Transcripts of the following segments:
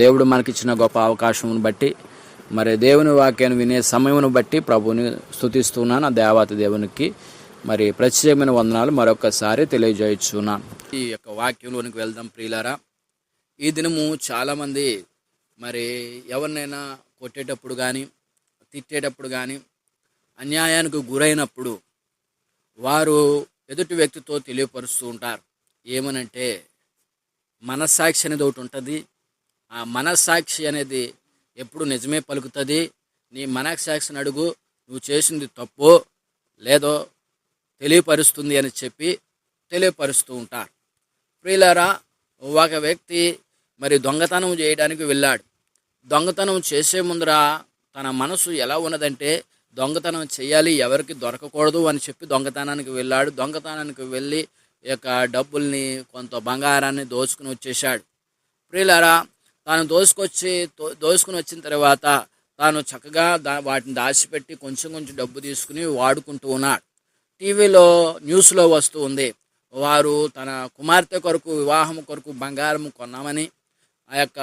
దేవుడు మనకిచ్చిన గొప్ప అవకాశమును బట్టి మరి దేవుని వాక్యాన్ని వినే సమయమును బట్టి ప్రభువుని స్తుతిస్తున్నాను. ఆ దేవాతి దేవునికి మరి ప్రత్యేకమైన వందనాలు మరొకసారి తెలియజేయుచున్నాను. ఈ యొక్క వాక్యంలోనికి వెళ్దాం ప్రియులారా. ఈ దినము చాలామంది మరి ఎవరినైనా కొట్టేటప్పుడు కానీ తిట్టేటప్పుడు కానీ అన్యాయానికి గురైనప్పుడు వారు ఎదుటి వ్యక్తితో తెలియపరుస్తూ ఉంటారు. ఏమనంటే మనస్సాక్షి అనేది ఒకటి ఉంటుంది. ఆ మనస్సాక్షి అనేది ఎప్పుడు నిజమే పలుకుతుంది. నీ మనస్సాక్షిని అడుగు, నువ్వు చేసింది తప్పో లేదో తెలియపరుస్తుంది అని చెప్పి తెలియపరుస్తూ ఉంటారు. ప్రియులారా, ఒక వ్యక్తి మరి దొంగతనం చేయడానికి వెళ్ళాడు. దొంగతనం చేసే ముందర తన మనసు ఎలా ఉన్నదంటే దొంగతనం చేయాలి, ఎవరికి దొరకకూడదు అని చెప్పి దొంగతనానికి వెళ్ళాడు. దొంగతనానికి వెళ్ళి ఈ యొక్క డబ్బుల్ని కొంత బంగారాన్ని దోచుకుని వచ్చేసాడు. ప్రియులారా, తాను దోచుకుని వచ్చిన తర్వాత తాను చక్కగా వాటిని దాచిపెట్టి కొంచెం కొంచెం డబ్బు తీసుకుని వాడుకుంటూ ఉన్నాడు. టీవీలో న్యూస్లో వస్తూ ఉంది, వారు తన కుమార్తె కొరకు వివాహం కొరకు బంగారం కొన్నామని ఆ యొక్క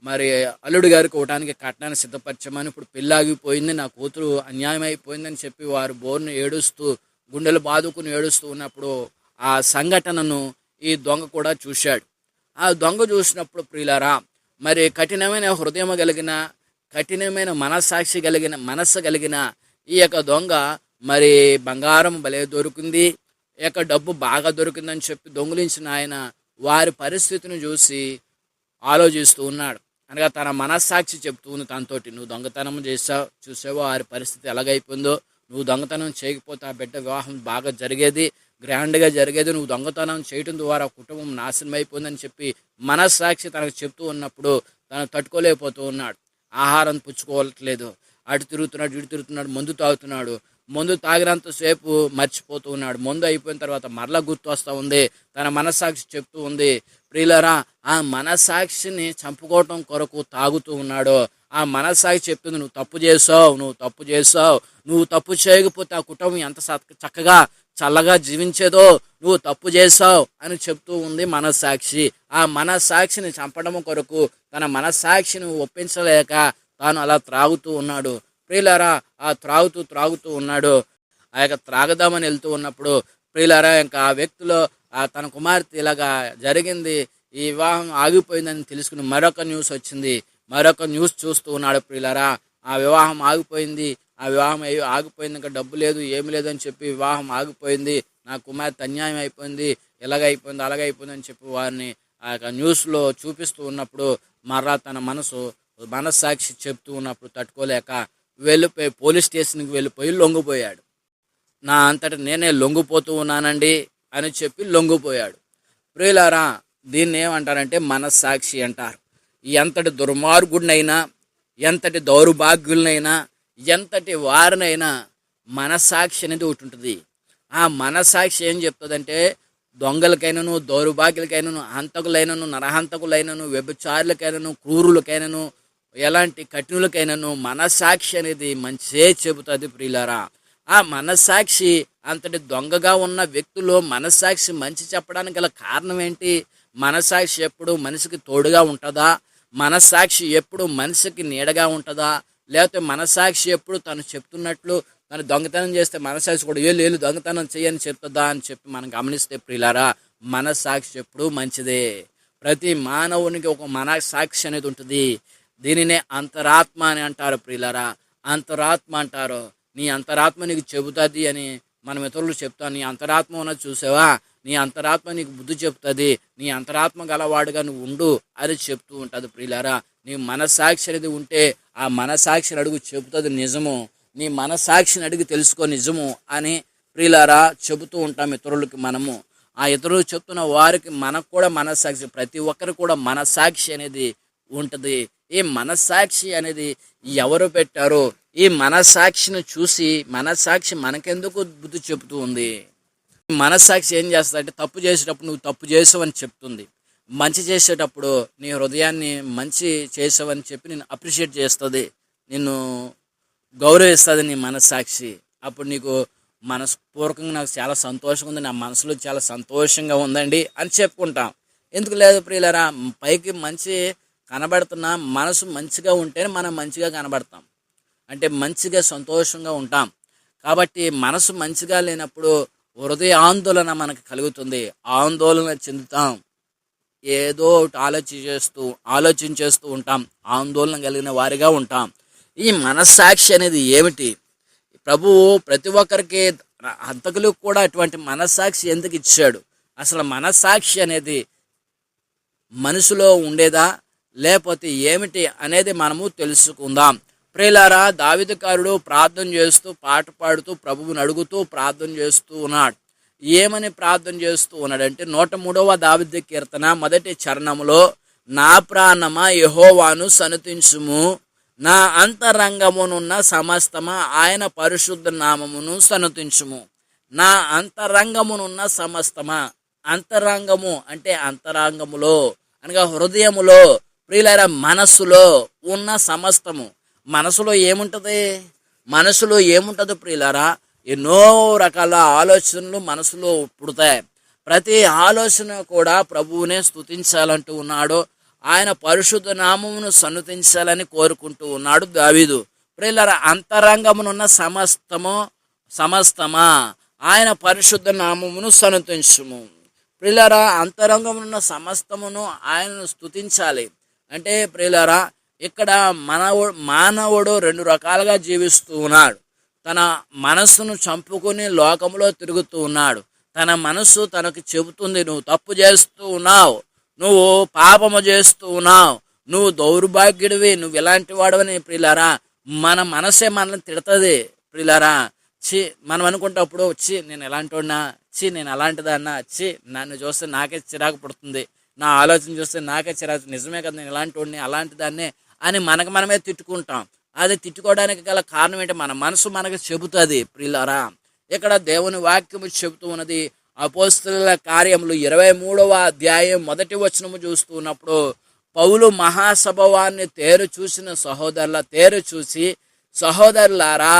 మరి అల్లుడి గారికి ఇవ్వడానికి కట్నాన్ని సిద్ధపరచమని, ఇప్పుడు పెళ్ళి ఆగిపోయింది, నా కూతురు అన్యాయం అయిపోయిందని చెప్పి వారు బోర్ను ఏడుస్తూ గుండెలు బాదుకుని ఏడుస్తూ ఉన్నప్పుడు ఆ సంఘటనను ఈ దొంగ కూడా చూశాడు. ఆ దొంగ చూసినప్పుడు ప్రియులారా, మరి కఠినమైన హృదయం కలిగిన కఠినమైన మనస్సు కలిగిన ఈ యొక్క దొంగ మరి బంగారం భలే దొరికింది, ఈ యొక్క డబ్బు బాగా దొరికిందని చెప్పి దొంగిలించిన ఆయన వారి పరిస్థితిని చూసి ఆలోచిస్తూ ఉన్నాడు. అనగా తన మనస్సాక్షి చెప్తూ ఉంది తనతోటి, నువ్వు దొంగతనం చూసావో వారి పరిస్థితి ఎలాగైపోయిందో, నువ్వు దొంగతనం చేయకపోతే ఆ బిడ్డ వివాహం బాగా జరిగేది, గ్రాండ్గా జరిగేది, నువ్వు దొంగతనం చేయడం ద్వారా కుటుంబం నాశనం అయిపోయిందని చెప్పి మనస్సాక్షి తనకు చెప్తూ ఉన్నప్పుడు తను తట్టుకోలేకపోతూ ఉన్నాడు. ఆహారం పుచ్చుకోవట్లేదు, అటు తిరుగుతున్నాడు, ఇటు తిరుగుతున్నాడు, మందు తాగుతున్నాడు. మందు తాగినంతసేపు మర్చిపోతూ ఉన్నాడు. మందు అయిపోయిన తర్వాత మరలా గుర్తు వస్తూ ఉంది, తన మనస్సాక్షి చెప్తూ ఉంది. ప్రియులారా, ఆ మనస్సాక్షిని చంపుకోవటం కొరకు తాగుతూ ఉన్నాడు. ఆ మనస్సాక్షి చెప్తుంది, నువ్వు తప్పు చేసావు, నువ్వు తప్పు చేయకపోతే ఆ కుటుంబం ఎంత చక్కగా చల్లగా జీవించేదో, నువ్వు తప్పు చేసావు అని చెప్తూ ఉంది మనస్సాక్షి. ఆ మనస్సాక్షిని చంపడం కొరకు తన మనస్సాక్షిని ఒప్పించలేక తాను అలా త్రాగుతూ ఉన్నాడు. ప్రియులారా, ఆ త్రాగుతూ ఉన్నాడు. ఆ యొక్క త్రాగదామని వెళ్తూ ఉన్నప్పుడు ప్రియులారా, ఇంకా ఆ వ్యక్తిలో తన కుమార్తె ఇలాగా జరిగింది, ఈ వివాహం ఆగిపోయిందని తెలుసుకుని మరొక న్యూస్ వచ్చింది. మరొక న్యూస్ చూస్తూ ఉన్నాడు. ప్రియులారా, ఆ వివాహం ఆగిపోయింది, ఇంకా డబ్బు లేదు, ఏమి లేదని చెప్పి వివాహం ఆగిపోయింది, నా కుమార్తె అన్యాయం అయిపోయింది, ఇలాగైపోయింది అలాగైపోయింది అని చెప్పి వారిని ఆ యొక్క న్యూస్లో చూపిస్తూ ఉన్నప్పుడు మరలా తన మనస్సాక్షి చెప్తూ ఉన్నప్పుడు తట్టుకోలేక వెళ్ళిపోయి పోలీస్ స్టేషన్కి వెళ్ళిపోయి లొంగిపోయాడు. నా అంతటా నేనే లొంగిపోతూ ఉన్నానండి అని చెప్పి లొంగిపోయాడు. ప్రియులారా, దీన్ని ఏమంటారంటే మనస్సాక్షి అంటారు. ఎంతటి దుర్మార్గుడినైనా, ఎంతటి దౌర్భాగ్యులనైనా, ఎంతటి వారినైనా మనస్సాక్షి అనేది ఒకటి ఉంటుంది. ఆ మనస్సాక్షి ఏం చెప్తుందంటే దొంగలకైనను, దౌర్భాగ్యులకైనను, హంతకులైనను, నరహంతకులైనను, వ్యభిచారులకైనను, క్రూరులకైనను, ఎలాంటి కఠినులకైనను మనస్సాక్షి అనేది మంచే చెబుతుంది. ప్రియులారా, ఆ మనస్సాక్షి అంతటి దొంగగా ఉన్న వ్యక్తుల్లో మనస్సాక్షి మంచి చెప్పడానికి గల కారణం ఏంటి? మనస్సాక్షి ఎప్పుడు మనిషికి తోడుగా ఉంటుందా? మనస్సాక్షి ఎప్పుడు మనిషికి నీడగా ఉంటుందా? లేకపోతే మనస్సాక్షి ఎప్పుడు తను చెప్తున్నట్లు తను దొంగతనం చేస్తే మనస్సాక్షి కూడా ఏళ్ళు దొంగతనం చేయని చెప్తుందా అని చెప్పి మనం గమనిస్తే ప్రియులారా, మనస్సాక్షి ఎప్పుడు మంచిదే. ప్రతి మానవునికి ఒక మనస్సాక్షి అనేది ఉంటుంది. దీనినే అంతరాత్మ అని అంటారు. ప్రియులారా, అంతరాత్మ అంటారు. నీ అంతరాత్మ నీకు చెబుతుంది అని మనం ఇతరులు చెప్తాను. నీ అంతరాత్మ ఉన్నది చూసావా, నీ అంతరాత్మ నీకు బుద్ధి చెప్తుంది, నీ అంతరాత్మ గలవాడుగా నువ్వు ఉండు అని చెప్తూ ఉంటుంది. ప్రియులారా, నీ మనస్సాక్షి అనేది ఉంటే ఆ మనస్సాక్షిని అడుగు చెబుతుంది నిజము, నీ మనస్సాక్షిని అడిగి తెలుసుకో నిజము అని ప్రియులారా చెబుతూ ఉంటాం ఇతరులకి. మనము ఆ ఇతరులు చెప్తున్న వారికి మనకు కూడా మనస్సాక్షి, ప్రతి ఒక్కరు కూడా మనస్సాక్షి అనేది ఉంటుంది. ఈ మనస్సాక్షి అనేది ఎవరు పెట్టారో, ఈ మనస్సాక్షిని చూసి మనస్సాక్షి మనకెందుకు బుద్ధి చెబుతూ ఉంది? మనస్సాక్షి ఏం చేస్తుందంటే తప్పు చేసేటప్పుడు నువ్వు తప్పు చేసావని చెప్తుంది, మంచి చేసేటప్పుడు నీ హృదయాన్ని మంచి చేసావని చెప్పి నేను అప్రిషియేట్ చేస్తుంది, నిన్ను గౌరవిస్తుంది నీ మనస్సాక్షి. అప్పుడు నీకు మనస్పూర్వకంగా నాకు చాలా సంతోషంగా ఉంది, నా మనసులో చాలా సంతోషంగా ఉందండి అని చెప్పుకుంటాం. ఎందుకు లేదు ప్రియులారా, పైకి మంచి కనబడుతున్నా మనసు మంచిగా ఉంటేనే మనం మంచిగా కనబడతాం, అంటే మంచిగా సంతోషంగా ఉంటాం. కాబట్టి మనసు మంచిగా లేనప్పుడు హృదయ ఆందోళన మనకు కలుగుతుంది, ఆందోళన చెందుతాం, ఏదో ఒకటి ఆలోచించేస్తూ ఉంటాం, ఆందోళన కలిగిన వారిగా ఉంటాం. ఈ మనస్సాక్షి అనేది ఏమిటి? ప్రభువు ప్రతి ఒక్కరికి, హంతకులకు కూడా అటువంటి మనస్సాక్షి ఎందుకు ఇచ్చాడు? అసలు మనస్సాక్షి అనేది మనసులో ఉండేదా లేకపోతే ఏమిటి అనేది మనము తెలుసుకుందాం. ప్రియులారా, దావీదుకారుడు ప్రార్థన చేస్తూ, పాట పాడుతూ, ప్రభువుని అడుగుతూ ప్రార్థన చేస్తూ ఉన్నాడు. ఏమని ప్రార్థన చేస్తూ ఉన్నాడంటే 103వ దావీదు కీర్తన మొదటి చరణములో, నా ప్రాణమా యెహోవాను సనుతించుము, నా అంతరంగమునున్న సమస్తమా ఆయన పరిశుద్ధ నామమును సనుతించుము. నా అంతరంగమునున్న సమస్తమా, అంతరంగము అంటే అంతరంగములో అనగా హృదయములో, ప్రియులారా మనస్సులో ఉన్న సమస్తము. మనసులో ఏముంటుంది ప్రియులారా? ఎన్నో రకాల ఆలోచనలు మనసులో పుడతాయి. ప్రతి ఆలోచన కూడా ప్రభువునే స్తుతించాలంటూ ఉన్నాడు, ఆయన పరిశుద్ధ నామమును సన్నుతించాలని కోరుకుంటూ ఉన్నాడు దావీదు. ప్రియులారా, అంతరంగమునున్న సమస్తమా ఆయన పరిశుద్ధ నామమును సన్నుతించుము. ప్రియులారా, అంతరంగమునున్న సమస్తమును ఆయనను స్తుతించాలి. అంటే ప్రియులారా, ఇక్కడ మానవుడు 2 రకాలుగా జీవిస్తూ ఉన్నాడు. తన మనస్సును చంపుకొని లోకంలో తిరుగుతూ ఉన్నాడు. తన మనస్సు తనకు చెబుతుంది, నువ్వు తప్పు చేస్తూ ఉన్నావు, నువ్వు పాపము చేస్తూ ఉన్నావు, నువ్వు దౌర్భాగ్యుడివి, నువ్వు ఇలాంటి వాడవని. ప్రియులారా, మన మనసే మనల్ని తిడుతుంది. ప్రియులారా, మనం అనుకుంటప్పుడు నేను ఎలాంటి వాడినా, నేను అలాంటిదన్నా, నన్ను చూస్తే నాకే చిరాకు పడుతుంది, నా ఆలోచన చూస్తే నాకే చిరాకు, నిజమే కదా నేను ఇలాంటి వాడిని, అలాంటి దాన్నే అని మనకు మనమే తిట్టుకుంటాం. అది తిట్టుకోవడానికి గల కారణం ఏంటి? మన మనసు మనకు చెబుతుంది. ప్రియులారా, ఇక్కడ దేవుని వాక్యము చెబుతూ ఉన్నది. అపోస్తలుల కార్యములు 23వ అధ్యాయం 1వ వచనము చూస్తూ ఉన్నప్పుడు, పౌలు మహాసభవాన్ని తేరు చూసి సహోదరులారా,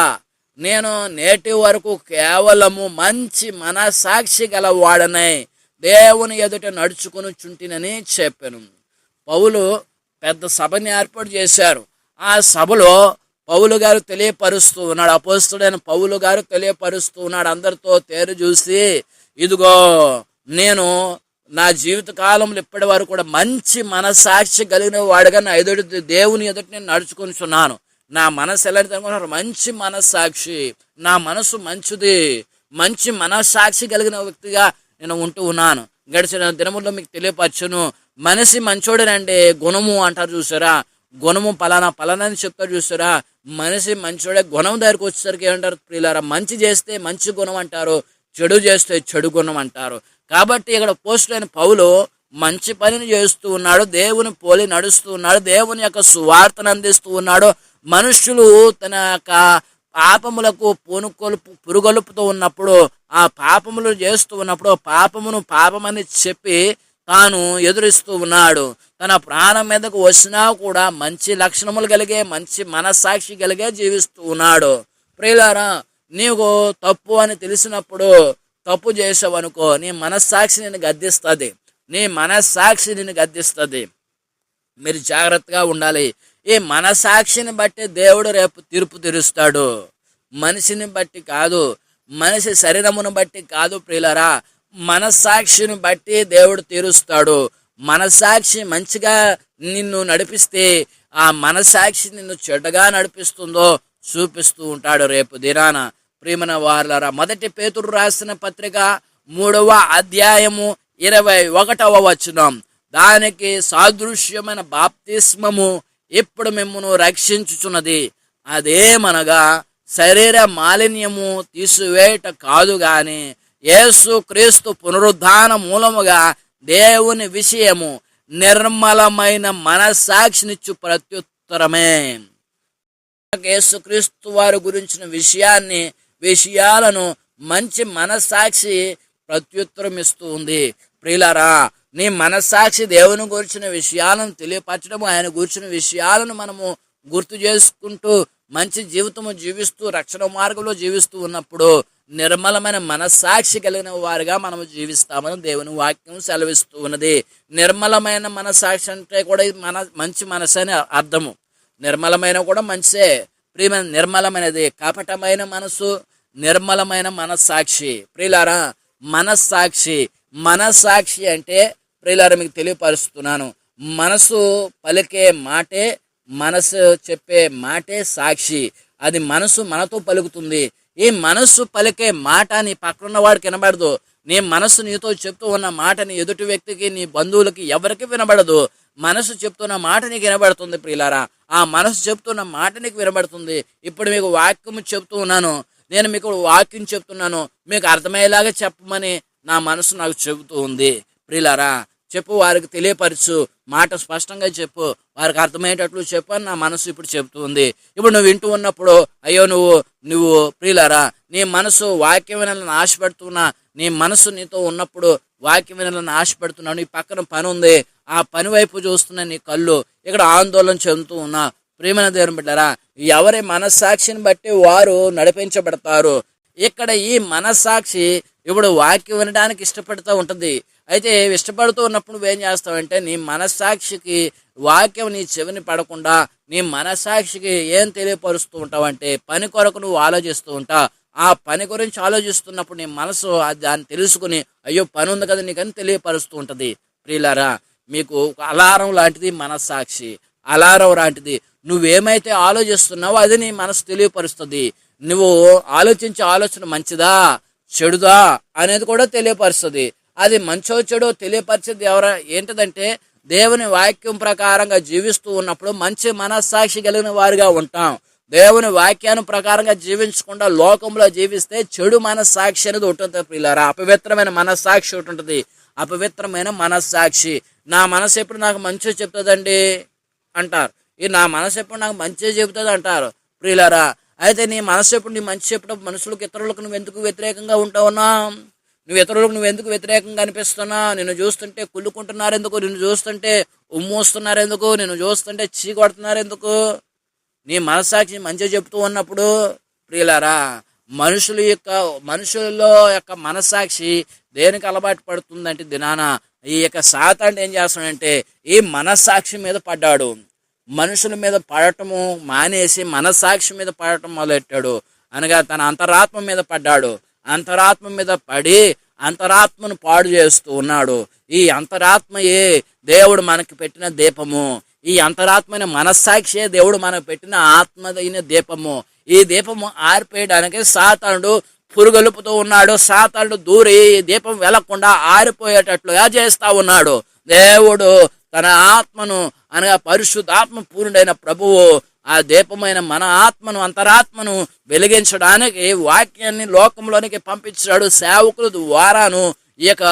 నేను నేటి వరకు కేవలము మంచి మనస్సాక్షి గలవాడనై దేవుని ఎదుట నడుచుకుని చుంటినని చెప్పాను. పౌలు పెద్ద సభని ఏర్పాటు చేశారు. ఆ సభలో పౌలు గారు తెలియపరుస్తూ ఉన్నాడు, అపోస్తలుడైన పౌలు గారు తెలియపరుస్తూ ఉన్నాడు అందరితో తేరు చూసి, ఇదిగో నేను నా జీవిత కాలంలో ఇప్పటి వరకు కూడా మంచి మనస్సాక్షి కలిగిన వాడుగా నా దేవుని ఎదుట నేను నడుచుకుంటున్నాను. నా మనసు ఎలాంటిది అనుకుంటున్నారు? మంచి మనస్సాక్షి, నా మనసు మంచిది, మంచి మనస్సాక్షి కలిగిన వ్యక్తిగా నేను ఉంటూ ఉన్నాను. గడిచిన దినముల్లో మీకు తెలియపరచును, మనిషి మంచోడేనండి, గుణము అంటారు చూసారా, గుణము పలానా అని చెప్తారు చూసారా, మనిషి మంచోడే. గుణం దగ్గరికి వచ్చేసరికి ఏమంటారు ప్రియులారా? మంచి చేస్తే మంచి గుణం అంటారు, చెడు చేస్తే చెడు గుణం అంటారు. కాబట్టి ఇక్కడ పోస్టులైన పౌలు మంచి పనిని చేస్తూ ఉన్నాడు, దేవుని పోలి నడుస్తూ ఉన్నాడు, దేవుని యొక్క సువార్తను అందిస్తూ ఉన్నాడు. మనుష్యులు తన యొక్క పాపములకు పురుగొలుపుతూ ఉన్నప్పుడు, ఆ పాపములు చేస్తూ ఉన్నప్పుడు పాపమును పాపమని చెప్పి తాను ఎదురిస్తూ ఉన్నాడు. తన ప్రాణం మీదకు వచ్చినా కూడా మంచి లక్షణములు కలిగే, మంచి మనస్సాక్షి కలిగే జీవిస్తూ ఉన్నాడు. ప్రియులారా, నీకు తప్పు అని తెలిసినప్పుడు తప్పు చేసావనుకో, నీ మనస్సాక్షి నిన్ను గద్దిస్తుంది. మీరు జాగ్రత్తగా ఉండాలి. ఈ మనస్సాక్షిని బట్టి దేవుడు రేపు తీర్పు తీరుస్తాడు, మనిషిని బట్టి కాదు, మనిషి శరీరమును బట్టి కాదు. ప్రియులారా, మనస్సాక్షిని బట్టి దేవుడు తీరుస్తాడు. మనస్సాక్షి మంచిగా నిన్ను నడిపిస్తే ఆ మనస్సాక్షి నిన్ను చెడ్డగా నడిపిస్తుందో చూపిస్తూ ఉంటాడు రేపు దినాన. ప్రియమైన వారలారా, 1 పేతురు రాసిన పత్రిక 3వ అధ్యాయము 21వ వచనం, దానికి సాదృశ్యమైన బాప్తిస్మము ఇప్పుడు మిమ్మును రక్షించుచున్నది, అదేమనగా శరీర మాలిన్యము తీసివేయట కాదు గాని యేసు క్రీస్తు పునరుద్ధాన మూలముగా దేవుని విషయము నిర్మలమైన మనస్సాక్షినిచ్చు ప్రత్యుత్తరమే. యేసుక్రీస్తు వారి గురించిన విషయాలను మంచి మనస్సాక్షి ప్రత్యుత్తరం ఇస్తూ ఉంది. ప్రియులారా, నీ మనస్సాక్షి దేవుని గురించిన విషయాలను తెలియపరచడం, ఆయన గురించిన విషయాలను మనము గుర్తు చేసుకుంటూ మంచి జీవితము జీవిస్తూ రక్షణ మార్గంలో జీవిస్తూ ఉన్నప్పుడు నిర్మలమైన మనస్సాక్షి కలిగిన వారిగా మనము జీవిస్తామని దేవుని వాక్యం సెలవిస్తూ ఉన్నది. నిర్మలమైన మనస్సాక్షి అంటే కూడా మంచి మనసు అని అర్థము. నిర్మలమైన కూడా మంచిదే, ప్రియమైన నిర్మలమైనది. కపటమైన మనసు, నిర్మలమైన మనస్సాక్షి. ప్రియులారా, మనస్సాక్షి అంటే ప్రియులారా మీకు తెలియపరుస్తున్నాను, మనసు పలికే మాటే, మనసు చెప్పే మాటే సాక్షి. అది మనసు మనతో పలుకుతుంది. ఈ మనసు పలికే మాట నీ పక్కన వాడికి వినబడదు. నీ మనసు నీతో చెప్తూ ఉన్న మాటని ఎదుటి వ్యక్తికి, నీ బంధువులకి ఎవరికి వినబడదు. మనసు చెప్తున్న మాట నీకు వినబడుతుంది. ప్రియులారా, ఆ మనసు చెప్తున్న మాట నీకు వినబడుతుంది. ఇప్పుడు మీకు వాక్యం చెప్తూ ఉన్నాను, నేను మీకు వాక్యం చెప్తున్నాను, మీకు అర్థమయ్యేలాగా చెప్పమని నా మనసు నాకు చెబుతూ ఉంది. ప్రియులారా, చెప్పు, వారికి తెలియపరచు, మాట స్పష్టంగా చెప్పు, వారికి అర్థమయ్యేటట్లు చెప్పు అని నా మనసు ఇప్పుడు చెబుతుంది. ఇప్పుడు నువ్వు వింటూ ఉన్నప్పుడు అయ్యో నువ్వు ప్రియులారా, నీ మనసు వాక్యం వినాలని ఆశపడుతున్నా, నీ మనసు నీతో ఉన్నప్పుడు వాక్యం వినాలని ఆశపడుతున్నావు, నీ పక్కన పని ఉంది, ఆ పని వైపు చూస్తున్న నీ కళ్ళు ఇక్కడ ఆందోళన చెందుతూ ఉన్నా. ప్రియమైన దేవుని బిడ్డలారా, ఎవరి మనస్సాక్షిని బట్టి వారు నడిపించబడతారు. ఇక్కడ ఈ మనస్సాక్షి ఇప్పుడు వాక్యం వినడానికి ఇష్టపడుతూ ఉంటుంది. అయితే ఇష్టపడుతూ ఉన్నప్పుడు నువ్వేం చేస్తావంటే, నీ మనస్సాక్షికి వాక్యం నీ చెవిని పడకుండా నీ మనస్సాక్షికి ఏం తెలియపరుస్తూ ఉంటావంటే, పని కొరకు నువ్వు ఆలోచిస్తూ ఉంటావు. ఆ పని గురించి ఆలోచిస్తున్నప్పుడు నీ మనసు దాన్ని తెలుసుకుని అయ్యో పని ఉంది కదా నీకని తెలియపరుస్తూ ఉంటుంది. ప్రియులారా, మీకు అలారం లాంటిది మనస్సాక్షి, అలారం లాంటిది. నువ్వేమైతే ఆలోచిస్తున్నావో అది నీ మనసు తెలియపరుస్తుంది. నువ్వు ఆలోచించే ఆలోచన మంచిదా చెడుదా అనేది కూడా తెలియపరుస్తుంది. అది మంచో చెడో తెలియపరిచేది ఏంటిదంటే, దేవుని వాక్యం ప్రకారంగా జీవిస్తూ ఉన్నప్పుడు మంచి మనస్సాక్షి కలిగిన వారిగా ఉంటాం. దేవుని వాక్యాన్ని ప్రకారంగా జీవించకుండా లోకంలో జీవిస్తే చెడు మనస్సాక్షి అనేది ఉంటుంది. ప్రియులారా, అపవిత్రమైన మనస్సాక్షి ఒకటి ఉంటుంది. అపవిత్రమైన మనస్సాక్షి. నా మనసు ఎప్పుడు నాకు మంచి చెప్తుందండి అంటారు. నా మనసు ఎప్పుడు నాకు మంచి చెబుతుంది అంటారు. ప్రియులారా, అయితే నీ మనసు ఎప్పుడు నీ మంచి చెప్పడం, మనుషులకు ఇతరులకు నువ్వు ఎందుకు వ్యతిరేకంగా ఉంటావున్నా, నువ్వు ఎందుకు వ్యతిరేకంగా అనిపిస్తున్నా, నిన్ను చూస్తుంటే కుళ్ళుకుంటున్నారు ఎందుకు, నిన్ను చూస్తుంటే ఉమ్మూస్తున్నారు ఎందుకు, నిన్ను చూస్తుంటే చీకొడుతున్నారు ఎందుకు? నీ మనస్సాక్షి మంచిగా చెప్తూ ఉన్నప్పుడు ప్రియులారా, మనుషులలో యొక్క మనస్సాక్షి దేనికి అలవాటు పడుతుందంటే దినాన ఈ యొక్క సాతాను ఏం చేస్తాడంటే ఈ మనస్సాక్షి మీద పడ్డాడు. మనుషుల మీద పడటము మానేసి మనస్సాక్షి మీద పడటం మొదలెట్టాడు. అనగా తన అంతరాత్మ మీద పడ్డాడు. అంతరాత్మ మీద పడి అంతరాత్మను పాడు చేస్తూ ఉన్నాడు. ఈ అంతరాత్మయే దేవుడు మనకి పెట్టిన దీపము. ఈ అంతరాత్మైన మనస్సాక్షియే దేవుడు మనకు పెట్టిన ఆత్మదైన దీపము. ఈ దీపము ఆరిపోయడానికి సాతానుడు పురుగొలుపుతూ ఉన్నాడు. సాతానుడు దూరి దీపం వెలకుండా ఆరిపోయేటట్లుగా చేస్తా ఉన్నాడు. దేవుడు తన ఆత్మను అనగా పరిశుద్ధాత్మ పూర్ణుడైన ప్రభువు ఆ దీపమైన మన ఆత్మను, అంతరాత్మను వెలిగించడానికి వాక్యాన్ని లోకంలోనికి పంపించాడు. సేవకుల ద్వారాను ఈ యొక్క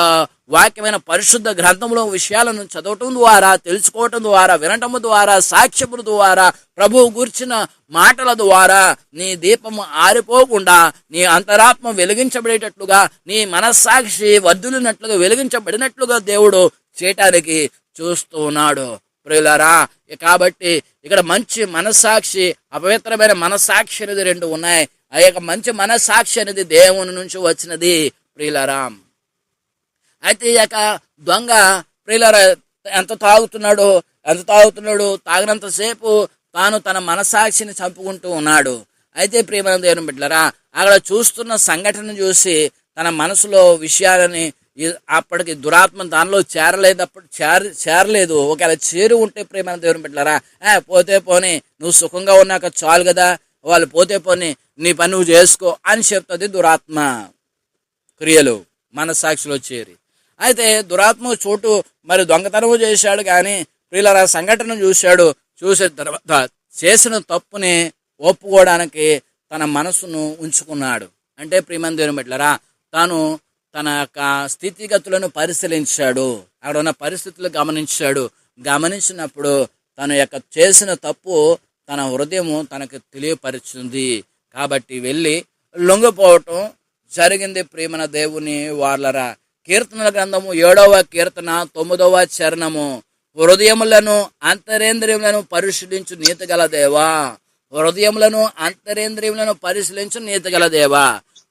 వాక్యమైన పరిశుద్ధ గ్రంథంలో విషయాలను చదవటం ద్వారా, తెలుసుకోవటం ద్వారా, వినటం ద్వారా, సాక్ష్యముల ద్వారా, ప్రభువు గురించిన మాటల ద్వారా నీ దీపము ఆరిపోకుండా నీ అంతరాత్మ వెలిగించబడేటట్లుగా, నీ మనస్సాక్షి వర్ధిల్లినట్లుగా, వెలిగించబడినట్లుగా దేవుడు చేయటానికి చూస్తూ ఉన్నాడు. ప్రియులారా, కాబట్టి ఇక్కడ మంచి మనస్సాక్షి, అపవిత్రమైన మనస్సాక్షి అనేది రెండు ఉన్నాయి. ఆ యొక్క మంచి మనస్సాక్షి అనేది దేవుని నుంచి వచ్చినది. ప్రియులారా, అయితే ఈ యొక్క దొంగ ప్రియులారా ఎంత తాగుతున్నాడు, తాగినంతసేపు తాను తన మనస్సాక్షిని చంపుకుంటూ ఉన్నాడు. అయితే ప్రియమైన దేవుని బిడ్డలారా, అక్కడ చూస్తున్న సంఘటన చూసి తన మనసులో విషయాలని, అప్పటికి దురాత్మ దానిలో చేరలేదు. ఒకవేళ చేరి ఉంటే ప్రియమైన దేవుని బిడ్డలారా, పోతే పోనీ నువ్వు సుఖంగా ఉన్నాక చాలు కదా, వాళ్ళు పోతే పోనీ నీ పని నువ్వు చేసుకో అని చెప్తుంది దురాత్మ క్రియలు మనస్సాక్షిలో చేరి. అయితే దురాత్మ చోటు మరి దొంగతనము చేశాడు, కానీ ప్రియులారా సంఘటన చూసిన తర్వాత చేసిన తప్పుని ఒప్పుకోవడానికి తన మనసును ఉంచుకున్నాడు. అంటే ప్రియమైన దేవుని బిడ్డలారా, తాను తన యొక్క స్థితిగతులను పరిశీలించాడు. అక్కడ ఉన్న పరిస్థితులు గమనించినప్పుడు తన యొక్క చేసిన తప్పు తన హృదయము తనకు తెలియపరుచుంది. కాబట్టి వెళ్ళి లొంగిపోవటం జరిగింది. ప్రియమైన దేవుని వాళ్ళరా, కీర్తనల గ్రంథము 7వ కీర్తన 9వ చరణము, హృదయములను అంతరేంద్రియములను పరిశీలించు నీతిగల దేవా, హృదయములను అంతరేంద్రియములను పరిశీలించు నీతిగల దేవా.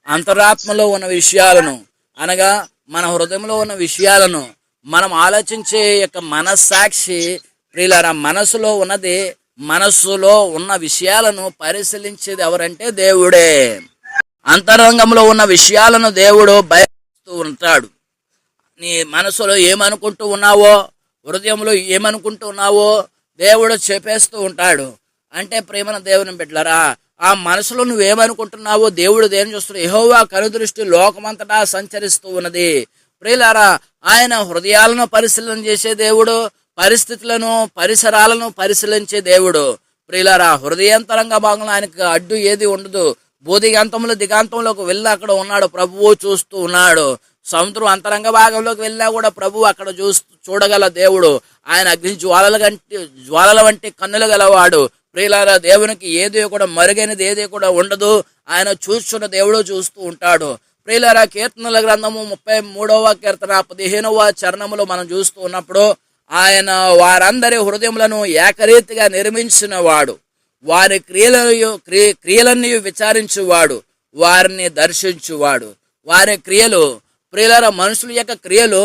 అంతరాత్మలో ఉన్న విషయాలను, అనగా మన హృదయంలో ఉన్న విషయాలను మనం ఆలోచించే యొక్క మనస్సాక్షి ప్రియులారా, మనస్సులో ఉన్న విషయాలను పరిశీలించేది ఎవరంటే దేవుడే. అంతరంగంలో ఉన్న విషయాలను దేవుడు బయలుస్తూ ఉంటాడు. నీ మనసులో ఏమనుకుంటూ ఉన్నావో, హృదయంలో ఏమనుకుంటూ ఉన్నావో దేవుడు చెప్పేస్తూ ఉంటాడు. అంటే ప్రేమన దేవుని బిడ్డలారా, ఆ మనసులో నువ్వేమనుకుంటున్నావో దేవుడు దేని చూస్తున్నాడు. యెహోవా కనుదృష్టి లోకమంతటా సంచరిస్తూ ఉన్నది. ప్రియులారా, ఆయన హృదయాలను పరిశీలన చేసే దేవుడు, పరిస్థితులను పరిసరాలను పరిశీలించే దేవుడు. ప్రియులారా, హృదయాంతరంగ భాగంలో ఆయనకు అడ్డు ఏది ఉండదు. భూదిగంతంలో దిగాంతంలోకి వెళ్ళి అక్కడ ఉన్నాడు, ప్రభువు చూస్తూ ఉన్నాడు. సముద్రం అంతరంగ భాగంలోకి వెళ్ళినా కూడా ప్రభువు అక్కడ చూడగల దేవుడు. ఆయన అగ్ని జ్వాలల వంటి కన్నులు గలవాడు. ప్రియులారా, దేవునికి ఏది కూడా మరుగైనది ఏది కూడా ఉండదు. ఆయన చూస్తున్న దేవుడు చూస్తూ ఉంటాడు. ప్రియులారా, కీర్తనల గ్రంథము 33వ కీర్తన 15వ చరణములో మనం చూస్తూ ఉన్నప్పుడు, ఆయన వారందరి హృదయములను ఏకరీతిగా నిర్మించిన వాడు, వారి క్రియలన్నీ విచారించువాడు, వారిని దర్శించువాడు. వారి క్రియలు, ప్రియులారా, మనుషుల యొక్క క్రియలు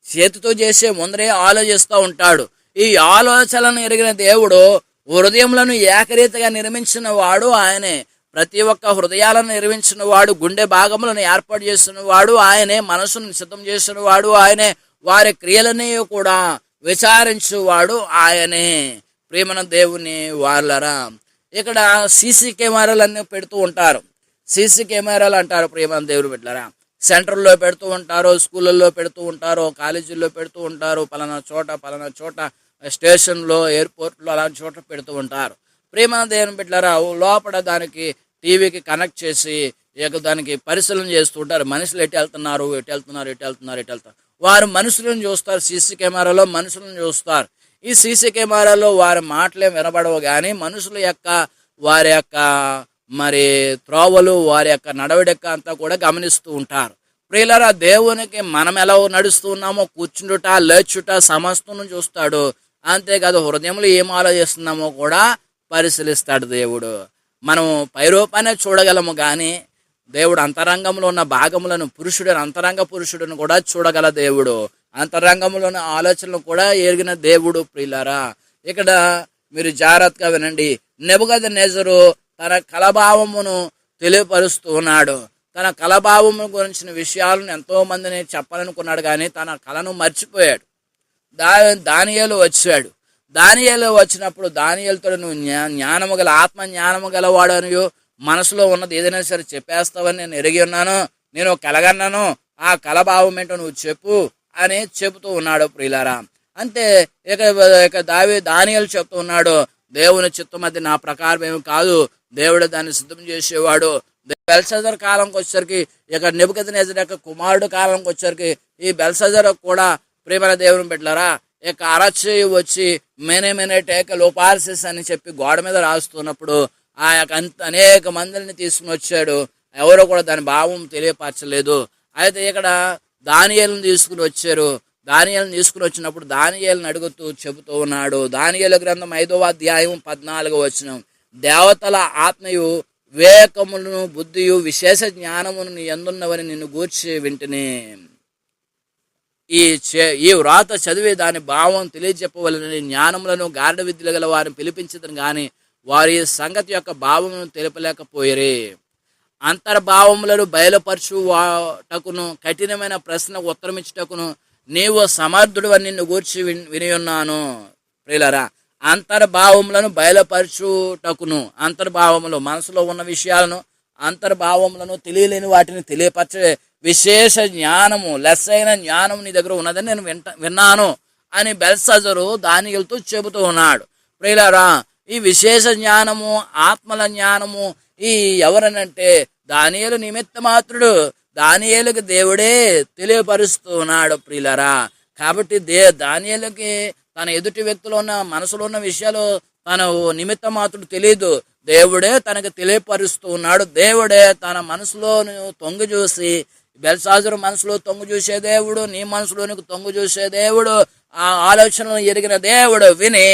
చేతితో చేసే ముందరే ఆలోచిస్తూ ఉంటాడు. ఈ ఆలోచనలను ఎరిగిన దేవుడు హృదయములను ఏకరీతిగా నిర్మించిన వాడు ఆయనే. ప్రతి ఒక్క హృదయాలను నిర్మించిన వాడు, గుండె భాగములను ఏర్పాటు చేసిన వాడు ఆయనే. మనసును సిద్ధం చేసిన వాడు ఆయనే. వారి క్రియలని కూడా విచారించువాడు ఆయనే. ప్రేమన దేవుని వాళ్ళరా, ఇక్కడ సీసీ కెమెరాలన్నీ పెడుతూ ఉంటారు. సీసీ కెమెరాలు అంటారు ప్రేమన దేవుని బిడ్డలారా. సెంటర్లో పెడుతూ ఉంటారు, స్కూళ్ళల్లో పెడుతూ ఉంటారు, కాలేజీల్లో పెడుతూ ఉంటారు, పలానా చోట స్టేషన్లో, ఎయిర్పోర్ట్లో అలాంటి చోట పెడుతూ ఉంటారు. ప్రేమన దేవుని బిడ్డలారా, లోపల దానికి టీవీకి కనెక్ట్ చేసి దానికి పరిశీలన చేస్తూ ఉంటారు. మనుషులు ఎటు వెళ్తున్నారు. వారు మనుషులను చూస్తారు. సీసీ కెమెరాలో మనుషులను చూస్తారు. ఈ సీసీ కెమెరాలో వారి మాటలే వినబడవు, కానీ మనుషుల యొక్క వారి యొక్క మరి త్రోవలు, వారి యొక్క నడవడిక అంతా కూడా గమనిస్తూ ఉంటారు. ప్రియులారా, దేవునికి మనం ఎలా నడుస్తూ ఉన్నామో, కూర్చుండుట, లేచుట సమస్తం చూస్తాడు. అంతేకాదు హృదయంలో ఏం ఆలోచిస్తున్నామో కూడా పరిశీలిస్తాడు దేవుడు. మనం పైరూపానే చూడగలము, కానీ దేవుడు అంతరంగంలో ఉన్న భాగములను, అంతరంగ పురుషుడిని కూడా చూడగల దేవుడు. అంతరంగంలోని ఆలోచనలు కూడా ఎరిగిన దేవుడు. ప్రియులారా, ఇక్కడ మీరు జాగ్రత్తగా వినండి. నెబుకద్నెజరు తన కలభావమును తెలియపరుస్తూ ఉన్నాడు. తన కలభావము గురించిన విషయాలను ఎంతో మందిని చెప్పాలనుకున్నాడు, కానీ తన కళను మర్చిపోయాడు. దానియేలు వచ్చాడు. దానియేలు వచ్చినప్పుడు దానియేలుతో నువ్వు జ్ఞానము గల, ఆత్మ జ్ఞానము గలవాడు అని, మనసులో ఉన్నది ఏదైనా సరే చెప్పేస్తావని నేను ఎరిగి ఉన్నాను, నేను కలగన్నాను, ఆ కలభావం ఏంటో నువ్వు చెప్పు అని చెబుతూ ఉన్నాడు. ప్రియులారా, అంతే ఇక దానియేలు చెప్తూ ఉన్నాడు, దేవుని చిత్తం అది నా ప్రకారం ఏమి కాదు, దేవుడు దాన్ని సిద్ధం చేసేవాడు. బెల్షజర్ కాలంకి వచ్చేసరికి, ఇక నెబుకద్నెజరు యొక్క కుమారుడు కాలంకి వచ్చేసరికి, ఈ బెల్షజర్ కూడా ప్రేమల దేవుని బిడ్డలారా, ఇక అరచేయి వచ్చి మెనే టేక లోపార్సిస్ అని చెప్పి గోడ మీద రాస్తున్నప్పుడు ఆ యొక్క అనేక మందిని తీసుకుని వచ్చాడు. ఎవరో కూడా దాని భావం తెలియపరచలేదు. అయితే ఇక్కడ దానియేలును తీసుకుని వచ్చారు. దానియేలును తీసుకుని వచ్చినప్పుడు దానియేలును అడుగుతూ చెబుతూ ఉన్నాడు. దానియేలు గ్రంథం 5వ అధ్యాయం 14వ వచనం, దేవతల ఆత్మయు వివేకములను బుద్ధియు విశేష జ్ఞానమును నీ యందున్నవని నిన్ను గూర్చి వింటిని. ఈ వ్రాత చదివి దాని భావం తెలియజెప్పవలని జ్ఞానములను గారడ విద్యలు గల వారిని పిలిపించదని కానీ వారి సంగతి యొక్క భావమును తెలుపలేకపోయిరి. అంతర్భావములను బయలుపరచుటకును కఠినమైన ప్రశ్నకు ఉత్తరమిచ్చుటకును నీవు సమర్థుడు అని నిన్ను గూర్చి వినియున్నాను. ప్రియులారా, అంతర్భావములను బయలుపరచుటకును, అంతర్భావములు మనసులో ఉన్న విషయాలను, అంతర్భావములను తెలియలేని వాటిని తెలియపరచే విశేష జ్ఞానము, లెస్సైన జ్ఞానము నీ దగ్గర ఉన్నదని నేను విన్నాను అని బెల్షజరు దానియేలుతో చెబుతూ ఉన్నాడు. ప్రియులారా, ఈ విశేష జ్ఞానము, ఆత్మల జ్ఞానము ఈ ఎవరనంటే దానియేలు నిమిత్త మాత్రుడు. దానియేలుకి దేవుడే తెలియపరుస్తూ ఉన్నాడు. ప్రియులారా, కాబట్టి దానియేలుకి తన ఎదుటి వ్యక్తిలో ఉన్న మనసులో ఉన్న విషయాలు తన నిమిత్త మాత్రుడు తెలియదు. దేవుడే తనకు తెలియపరుస్తూ ఉన్నాడు. దేవుడే తన మనసులో తొంగి చూసి, బెల్షజరు మనసులో తొంగి చూసే దేవుడు, నీ మనసులోనికి తొంగి చూసే దేవుడు, ఆ ఆలోచనలు ఎరిగిన దేవుడు, విని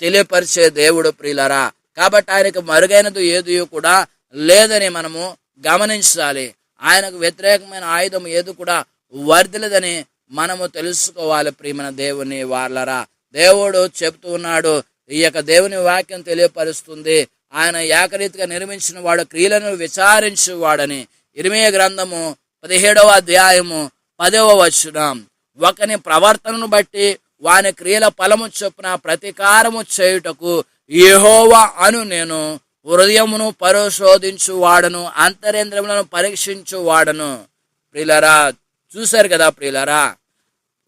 తెలియపరిచే దేవుడు. ప్రియులారా, కాబట్టి ఆయనకు మరుగైనది ఏది కూడా లేదని మనము గమనించాలి. ఆయనకు వ్యతిరేకమైన ఆయుధం ఏది కూడా వర్ధిల్లదని మనము తెలుసుకోవాలి. ప్రియమైన దేవుని వాళ్ళరా, దేవుడు చెప్తూ ఉన్నాడు. ఈ యొక్క దేవుని వాక్యం తెలియపరుస్తుంది, ఆయన ఏకరీతిగా నిర్మించిన వాడు క్రియలను విచారించువాడని. ఇర్మీయా గ్రంథము 17వ అధ్యాయము 10వ వచనం. ఒకని ప్రవర్తనను బట్టి వాని క్రియల ఫలము చొప్పున ప్రతీకారము చేయుటకు యెహోవా అను నేను హృదయమును పరిశోధించువాడను, అంతరేంద్రియములను పరీక్షించువాడను. ప్రియులారా, చూశారు కదా ప్రియులారా,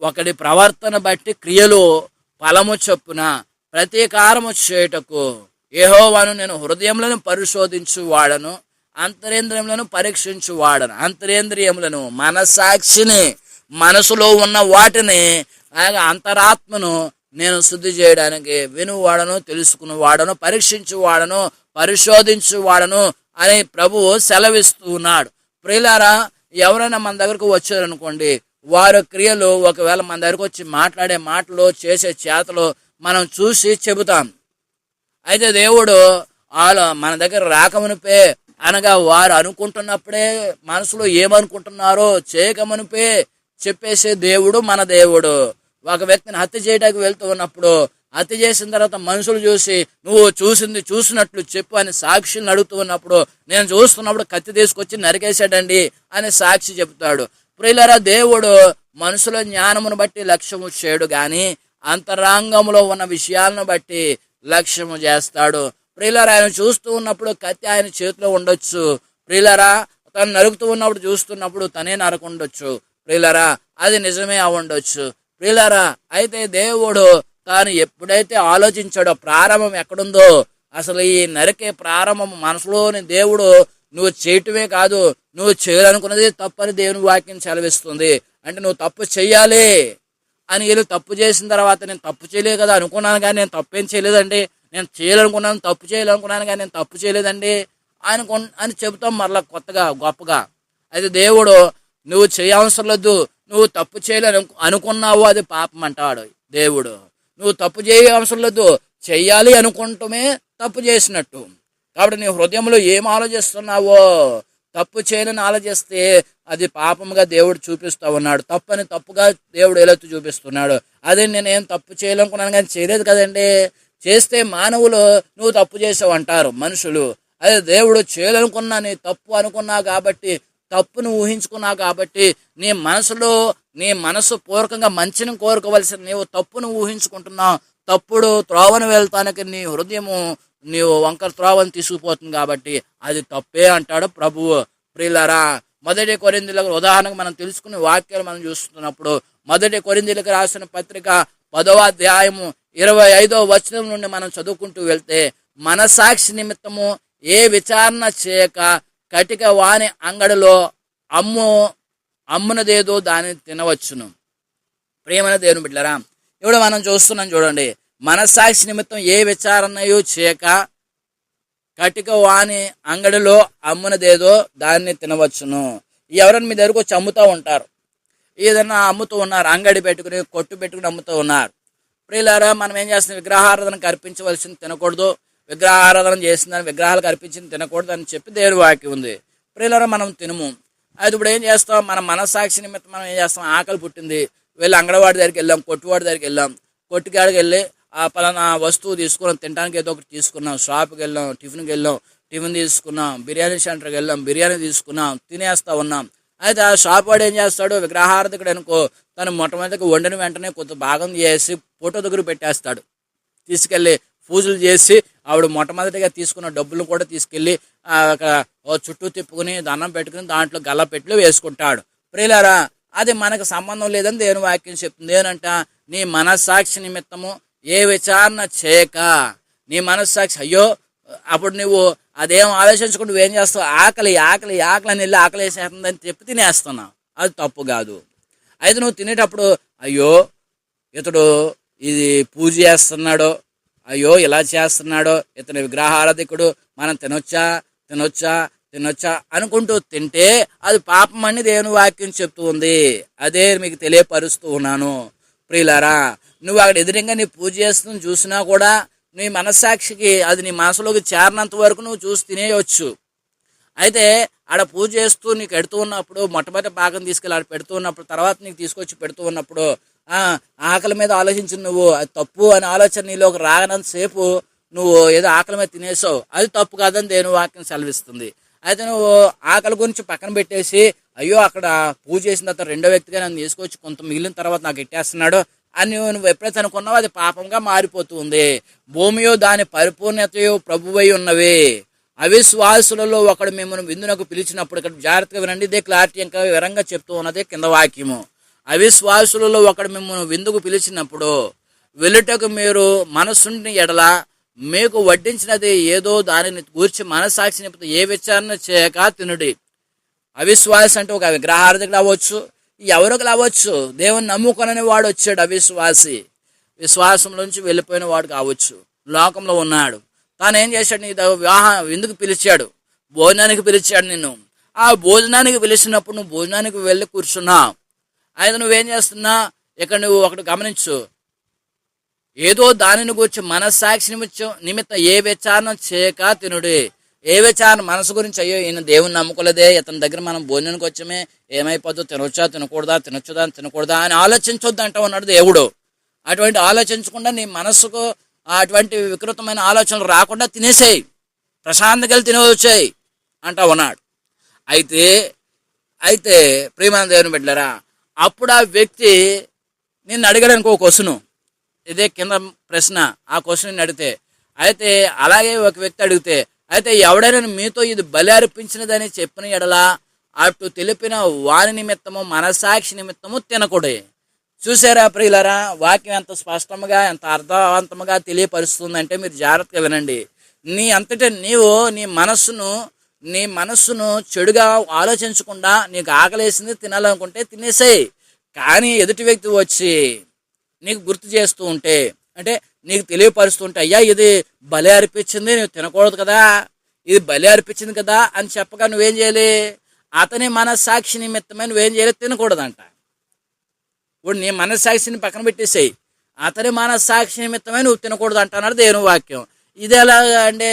ఒకడి ప్రవర్తన బట్టి క్రియలు ఫలము చొప్పున ప్రతీకారము చేయుటకు యెహోవాను నేను హృదయములను పరిశోధించువాడను, అంతరేంద్రియములను పరీక్షించువాడను. అంతరేంద్రియములను మనసాక్షిని, మనసులో ఉన్న వాటిని, అంతరాత్మను నేను శుద్ధి చేయడానికి వినువాడను, తెలుసుకున్నవాడను, పరీక్షించువాడను, పరిశోధించువాడను అని ప్రభువు సెలవిస్తూ ఉన్నాడు. ప్రియులారా, ఎవరైనా మన దగ్గరకు వచ్చారనుకోండి, వారి క్రియలు ఒకవేళ మన దగ్గరకు వచ్చి మాట్లాడే మాటలు, చేసే చేతలు మనం చూసి చెబుతాం. అయితే దేవుడు మన దగ్గర రాకమునిపే, అనగా వారు అనుకుంటున్నప్పుడే మనసులో ఏమనుకుంటున్నారో చేయకమునిపే చెప్పేసే దేవుడు మన దేవుడు. ఒక వ్యక్తిని హత్య చేయడానికి వెళ్తూ ఉన్నప్పుడు, హత్య చేసిన తర్వాత మనుషులు చూసి నువ్వు చూసింది చూసినట్లు చెప్పు అని సాక్షులను అడుగుతూ ఉన్నప్పుడు, నేను చూస్తున్నప్పుడు కత్తి తీసుకొచ్చి నరికేశాడండి అని సాక్షి చెబుతాడు. ప్రియులారా, దేవుడు మనుషుల జ్ఞానమును బట్టి లక్ష్యము చేయడు గాని అంతరంగంలో ఉన్న విషయాలను బట్టి లక్ష్యము చేస్తాడు. ప్రియులారా, ఆయన చూస్తూ ఉన్నప్పుడు కత్తి ఆయన చేతిలో ఉండొచ్చు. ప్రియులారా, తను నరుకుతూ ఉన్నప్పుడు చూస్తున్నప్పుడు తనే నరకుండొచ్చు. ప్రియులారా, అది నిజమే అవ్వండొచ్చు. ప్రియులారా, అయితే దేవుడు తాను ఎప్పుడైతే ఆలోచించాడో, ప్రారంభం ఎక్కడుందో, అసలు ఈ నరికే ప్రారంభం మనసులోని దేవుడు నువ్వు చేయటమే కాదు, నువ్వు చేయాలనుకున్నది తప్పని దేవుని వాక్యం సెలవిస్తుంది. అంటే నువ్వు తప్పు చెయ్యాలి అని, వీళ్ళు తప్పు చేసిన తర్వాత నేను తప్పు చేయలేదు కదా అనుకున్నాను కానీ నేను తప్పేం చేయలేదండి, నేను చేయాలనుకున్నాను తప్పు చేయాలనుకున్నాను కానీ నేను తప్పు చేయలేదండి అని చెబుతాం మరలా కొత్తగా గొప్పగా. అయితే దేవుడు నువ్వు చేయవసరం లేదు, నువ్వు తప్పు చేయాలని అనుకున్నావు అది పాపం అంటాడు దేవుడు. నువ్వు తప్పు చేయవసరం లేదు, చెయ్యాలి అనుకుంటమే తప్పు చేసినట్టు. కాబట్టి నీ హృదయంలో ఏం ఆలోచిస్తున్నావో, తప్పు చేయాలని ఆలోచిస్తే అది పాపముగా దేవుడు చూపిస్తూ ఉన్నాడు. తప్పని తప్పుగా దేవుడు ఎలెత్తు చూపిస్తున్నాడు. అదే నేనేం తప్పు చేయాలనుకున్నాను కానీ చేయలేదు కదండి. చేస్తే మానవులు నువ్వు తప్పు చేసావు అంటారు మనుషులు. అదే దేవుడు చేయాలనుకున్నా, నీ తప్పు అనుకున్నావు కాబట్టి, తప్పును ఊహించుకున్నావు కాబట్టి, నీ మనసు పూర్వకంగా మంచిని కోరుకోవలసిన నీవు తప్పును ఊహించుకుంటున్నావు. తప్పుడు త్రోవను వెళ్తానికి నీ హృదయము నీవు వంకర త్రోవను తీసుకుపోతుంది కాబట్టి అది తప్పే అంటాడు ప్రభువు. ప్రియులారా, 1 కొరింథీయులకు ఉదాహరణకు మనం తెలుసుకునే వాక్యాలు మనం చూస్తున్నప్పుడు, 1 కొరింథీయులకు రాసిన పత్రిక 10వ అధ్యాయము 25వ వచనం నుండి మనం చదువుకుంటూ వెళ్తే, మనసాక్షి నిమిత్తము ఏ విచారణ చేయక కటిక వాని అంగడిలో అమ్మునదేదో దాన్ని తినవచ్చును. ప్రియమైన దేవుని బిడ్డలారా, ఇప్పుడు మనం చూస్తున్నాం చూడండి, మనసాక్షి నిమిత్తం ఏ విచారణయో చేయక కటిక వాని అంగడిలో అమ్మునదేదో దాన్ని తినవచ్చును. ఎవరైనా మీ దగ్గరకు వచ్చి అమ్ముతూ ఉంటారు, ఏదన్నా అమ్ముతూ ఉన్నారు, అంగడి పెట్టుకుని కొట్టు పెట్టుకుని అమ్ముతూ ఉన్నారు. ప్రియులారా, మనం ఏం చేస్తున్నాం, విగ్రహారాధనకు అర్పించవలసింది తినకూడదు, విగ్రహారాధన చేసిందని విగ్రహాలకు అర్పించింది తినకూడదు అని చెప్పి దేవుడి వాక్యం ఉంది. ప్రియులారా, మనం తినము. అది ఇప్పుడు ఏం చేస్తాం, మన మనసాక్షి నిమిత్తం మనం ఏం చేస్తాం, ఆకలి పుట్టింది, వెళ్ళి అంగడివాడి దగ్గరికి వెళ్ళాం, కొట్టువాడి దగ్గరికి వెళ్ళాం, కొట్టుకాడికి వెళ్ళి ఆ పలానా వస్తువు తీసుకున్నాం, తినడానికి ఏదో ఒకటి తీసుకున్నాం, షాప్కి వెళ్ళాం, టిఫిన్ తీసుకున్నాం, బిర్యానీ సెంటర్కి వెళ్ళాం, బిర్యానీ తీసుకున్నాం, తినేస్తా ఉన్నాం. అయితే ఆ షాప్ వాడు ఏం చేస్తాడు, విగ్రహారాధకుడు అనుకో, తను మొట్టమొదటికి వండిన వెంటనే కొంత భాగం చేసి ఫోటో దగ్గర పెట్టేస్తాడు. తీసుకెళ్ళి పూజలు చేసి ఆవిడ మొట్టమొదటిగా తీసుకున్న డబ్బులు కూడా తీసుకెళ్ళి చుట్టూ తిప్పుకుని దండం పెట్టుకుని దాంట్లో గల్ల పెట్టులు వేసుకుంటాడు. ప్రియులారా, అది మనకు సంబంధం లేదని దేవుని వాక్యం చెప్తుంది. ఏనంట, నీ మనస్సాక్షి నిమిత్తము ఏ విచారణ చేయక, నీ మనస్సాక్షి అయ్యో, అప్పుడు నువ్వు అదేం ఆలోచించుకుంటూ నువ్వేం చేస్తావు, ఆకలి అని వెళ్ళి ఆకలి వేసేస్తుందని చెప్పి తినేస్తున్నావు. అది తప్పు కాదు. అయితే నువ్వు తినేటప్పుడు అయ్యో ఇతడు ఇది పూజ చేస్తున్నాడో, అయ్యో ఇలా చేస్తున్నాడో, ఇతను విగ్రహారాధికుడు, మనం తినొచ్చా అనుకుంటూ తింటే అది పాపం అని దేవుని వాక్యం చెప్తూ ఉంది. అదే మీకు తెలియపరుస్తూ ఉన్నాను. ప్రియులారా, నువ్వు అక్కడ ఎదురుగా నీ పూజ చేస్తుంది చూసినా కూడా నీ మనస్సాక్షికి అది నీ మనసులోకి చేరినంత వరకు నువ్వు చూసి తినేయవచ్చు. అయితే ఆడ పూజ చేస్తూ నీకు పెడుతూ ఉన్నప్పుడు మొట్టమొదటి భాగం తీసుకెళ్ళి ఆడ పెడుతూ ఉన్నప్పుడు తర్వాత నీకు తీసుకొచ్చి పెడుతూ ఉన్నప్పుడు ఆకలి మీద ఆలోచించి నువ్వు అది తప్పు అనే ఆలోచన నీలోకి రాగనంతసేపు నువ్వు ఏదో ఆకలి మీద తినేసావు, అది తప్పు కాదని దేవుని వాక్యం సెలవిస్తుంది. అయితే నువ్వు ఆకలి గురించి పక్కన పెట్టేసి అయ్యో అక్కడ పూజ చేసిన తర్వాత రెండో వ్యక్తిగా నన్ను తీసుకొచ్చి కొంత మిగిలిన తర్వాత నాకు ఎట్టేస్తున్నాడు అని నువ్వు ఎప్పుడైతే అనుకున్నావో అది పాపంగా మారిపోతుంది. భూమియో దాని పరిపూర్ణతయో ప్రభువై ఉన్నవి. అవిశ్వాసులలో ఒకడు మిమ్మల్ని విందునకు పిలిచినప్పుడు, ఇక్కడ జాగ్రత్తగా వినండి, ఇదే క్లారిటీ ఇంకా వివరంగా చెప్తూ ఉన్నదే కింద వాక్యము. అవిశ్వాసులలో ఒకడు మిమ్మల్ని విందుకు పిలిచినప్పుడు వెలుటకు మీరు మనస్సుని ఎడల మీకు వడ్డించినది ఏదో దానిని గూర్చి మనసాక్షి నిమిత్తం ఏ విచారణ చేయక తినుడి. అవిశ్వాసి అంటే ఒక విగ్రహార్థకుడు అవ్వచ్చు, ఎవరికి అవ్వచ్చు, దేవుని నమ్ముకొనని వాడు వచ్చాడు అవిశ్వాసి, విశ్వాసంలోంచి వెళ్ళిపోయిన వాడు కావచ్చు, లోకంలో ఉన్నాడు. తాను ఏం చేశాడు, నీ విందుకు పిలిచాడు, భోజనానికి పిలిచాడు నిన్ను. ఆ భోజనానికి పిలిచినప్పుడు నువ్వు భోజనానికి వెళ్ళి కూర్చున్నావు. అయితే నువ్వేం చేస్తున్నా, ఇక్కడ నువ్వు ఒకటి గమనించు, ఏదో దానిని గురించి మనస్సాక్షి నిమిత్తం ఏ విచారణ చేయక తినుడి. ఏ విచారణ మనసు గురించి, అయ్యో ఈయన దేవుని నమ్ముకోలేదే, ఇతని దగ్గర మనం భోజనానికి వచ్చామే, ఏమైపోద్దో, తినొచ్చా తినకూడదా, తినొచ్చుదా తినకూడదా అని ఆలోచించొద్దు అంటూ ఉన్నాడు దేవుడు. అటువంటి ఆలోచించకుండా నీ మనస్సుకు అటువంటి వికృతమైన ఆలోచనలు రాకుండా తినేసేయి, ప్రశాంతంగా తినవచ్చాయి అంటా ఉన్నాడు. అయితే ప్రియమైన దేవుని బిడ్డలారా, అప్పుడు ఆ వ్యక్తి నిన్ను అడిగడానికి ఒక క్వశ్చను, ఇదే కింద ప్రశ్న, ఆ క్వశ్చన్ నిన్ను అడిగితే, అయితే అలాగే ఒక వ్యక్తి అడిగితే, అయితే ఎవడైనా మీతో ఇది బలి అర్పించినదని చెప్పిన ఎడలా అటు తెలిపిన వాని నిమిత్తము మనసాక్షి నిమిత్తము తినకూడే. చూసారా ప్రియులారా, వాక్యం ఎంత స్పష్టంగా ఎంత అర్థవంతంగా తెలియపరుస్తుందంటే మీరు జాగ్రత్తగా వినండి. నీ అంతటా నీవు నీ మనస్సును చెడుగా ఆలోచించకుండా నీకు ఆకలేసింది తినాలనుకుంటే తినేసేయి. కానీ ఎదుటి వ్యక్తి వచ్చి నీకు గుర్తు చేస్తూ ఉంటే, అంటే నీకు తెలియపరుస్తుంటే, అయ్యా ఇది బలి అర్పించింది, నువ్వు తినకూడదు కదా, ఇది బలి అర్పించింది కదా అని చెప్పగా నువ్వేం చేయాలి, అతని మనస్సాక్షి నిమిత్తమే నువ్వేం చేయాలి, తినకూడదంట. ఇప్పుడు నీ మనస్సాక్షిని పక్కన పెట్టేసేయి, అతని మనస్సాక్షి నిమిత్తమే నువ్వు తినకూడదు అంటున్నాడు దేవుని వాక్యం. ఇది ఎలా అంటే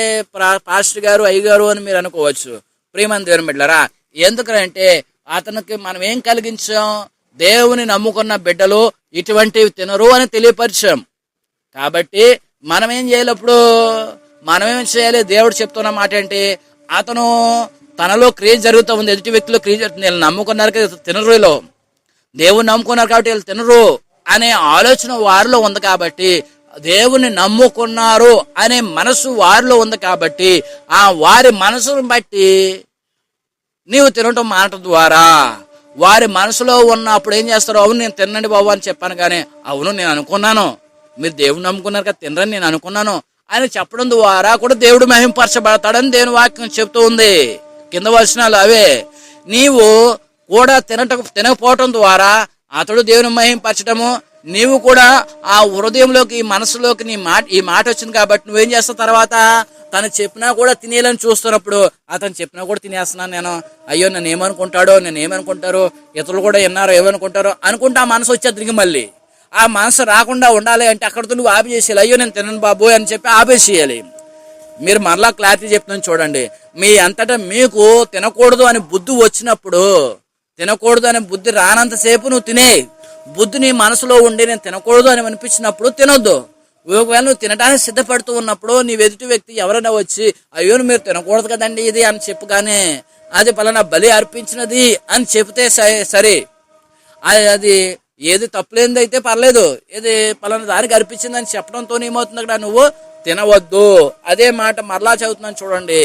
పాస్టర్ గారు అయ్యగారు అని మీరు అనుకోవచ్చు. ప్రియమైన దేవుని బిడ్డలారా, ఎందుకంటే అతనికి మనం ఏం కలిగించాం, దేవుని నమ్ముకున్న బిడ్డలు ఇటువంటివి తినరు అని తెలియపరిచాం. కాబట్టి మనం ఏం చేయాలి, అప్పుడు మనమేం చేయాలి, దేవుడు చెప్తున్న మాట ఏంటి, అతను తనలో క్రియ జరుగుతూ ఉంది, ఎదుటి వ్యక్తిలో క్రియ జరుగుతుంది, వీళ్ళు నమ్ముకున్నారు కదా తినరులో, దేవుని నమ్ముకున్నారు కాబట్టి వీళ్ళు తినరు అనే ఆలోచన వారిలో ఉంది. కాబట్టి దేవుని నమ్ముకున్నారు అనే మనసు వారిలో ఉంది. కాబట్టి ఆ వారి మనసును బట్టి నీవు తినటం మానటం ద్వారా వారి మనసులో ఉన్నప్పుడు ఏం చేస్తారు, అవును నేను తినండి బాబు అని చెప్పాను, కానీ అవును నేను అనుకున్నాను, మీరు దేవుని నమ్ముకున్నారు కదా తినరని నేను అనుకున్నాను అని చెప్పడం ద్వారా కూడా దేవుడు మహింపరచబడతాడని దేవుని వాక్యం చెప్తూ ఉంది. కింద వచనాలు అవే. నీవు కూడా తినకపోవటం ద్వారా అతడు దేవుని మహింపరచడము, నీవు కూడా ఆ హృదయంలోకి ఈ మనసులోకి ఈ మాట వచ్చింది కాబట్టి నువ్వేం చేస్తావు, తర్వాత తను చెప్పినా కూడా తినేయాలని చూస్తున్నప్పుడు అతను చెప్పినా కూడా తినేస్తున్నాను నేను, అయ్యో నన్ను ఏమనుకుంటాడో, నేను ఏమనుకుంటారో, ఇతరులు కూడా విన్నారో ఏమనుకుంటారో అనుకుంటే ఆ మనసు వచ్చేది తిరిగి. మళ్ళీ ఆ మనసు రాకుండా ఉండాలి అంటే అక్కడితో నువ్వు ఆపేసేయాలి, అయ్యో నేను తినను బాబు అని చెప్పి ఆపేసేయాలి. మీరు మరలా క్లారిటీ చెప్తున్నాను చూడండి, మీ అంతటా మీకు తినకూడదు అని బుద్ధి వచ్చినప్పుడు, తినకూడదు అనే బుద్ధి రానంతసేపు నువ్వు తినే, బుద్ధి నీ మనసులో ఉండి నేను తినకూడదు అని అనిపించినప్పుడు తినొద్దు. ఒకవేళ నువ్వు తినడానికి సిద్ధపడుతూ ఉన్నప్పుడు నీ ఎదుటి వ్యక్తి ఎవరైనా వచ్చి అయ్యో మీరు తినకూడదు కదండి ఇది అని చెప్పగానే, అది పలానా బలి అర్పించినది అని చెప్తే సరే, అది ఏది తప్పులేనిది అయితే పర్లేదు, ఏది పలానా దానికి అర్పించిందని చెప్పడంతో ఏమవుతుంది, అక్కడ నువ్వు తినవద్దు. అదే మాట మరలా చదువుతున్నాను చూడండి,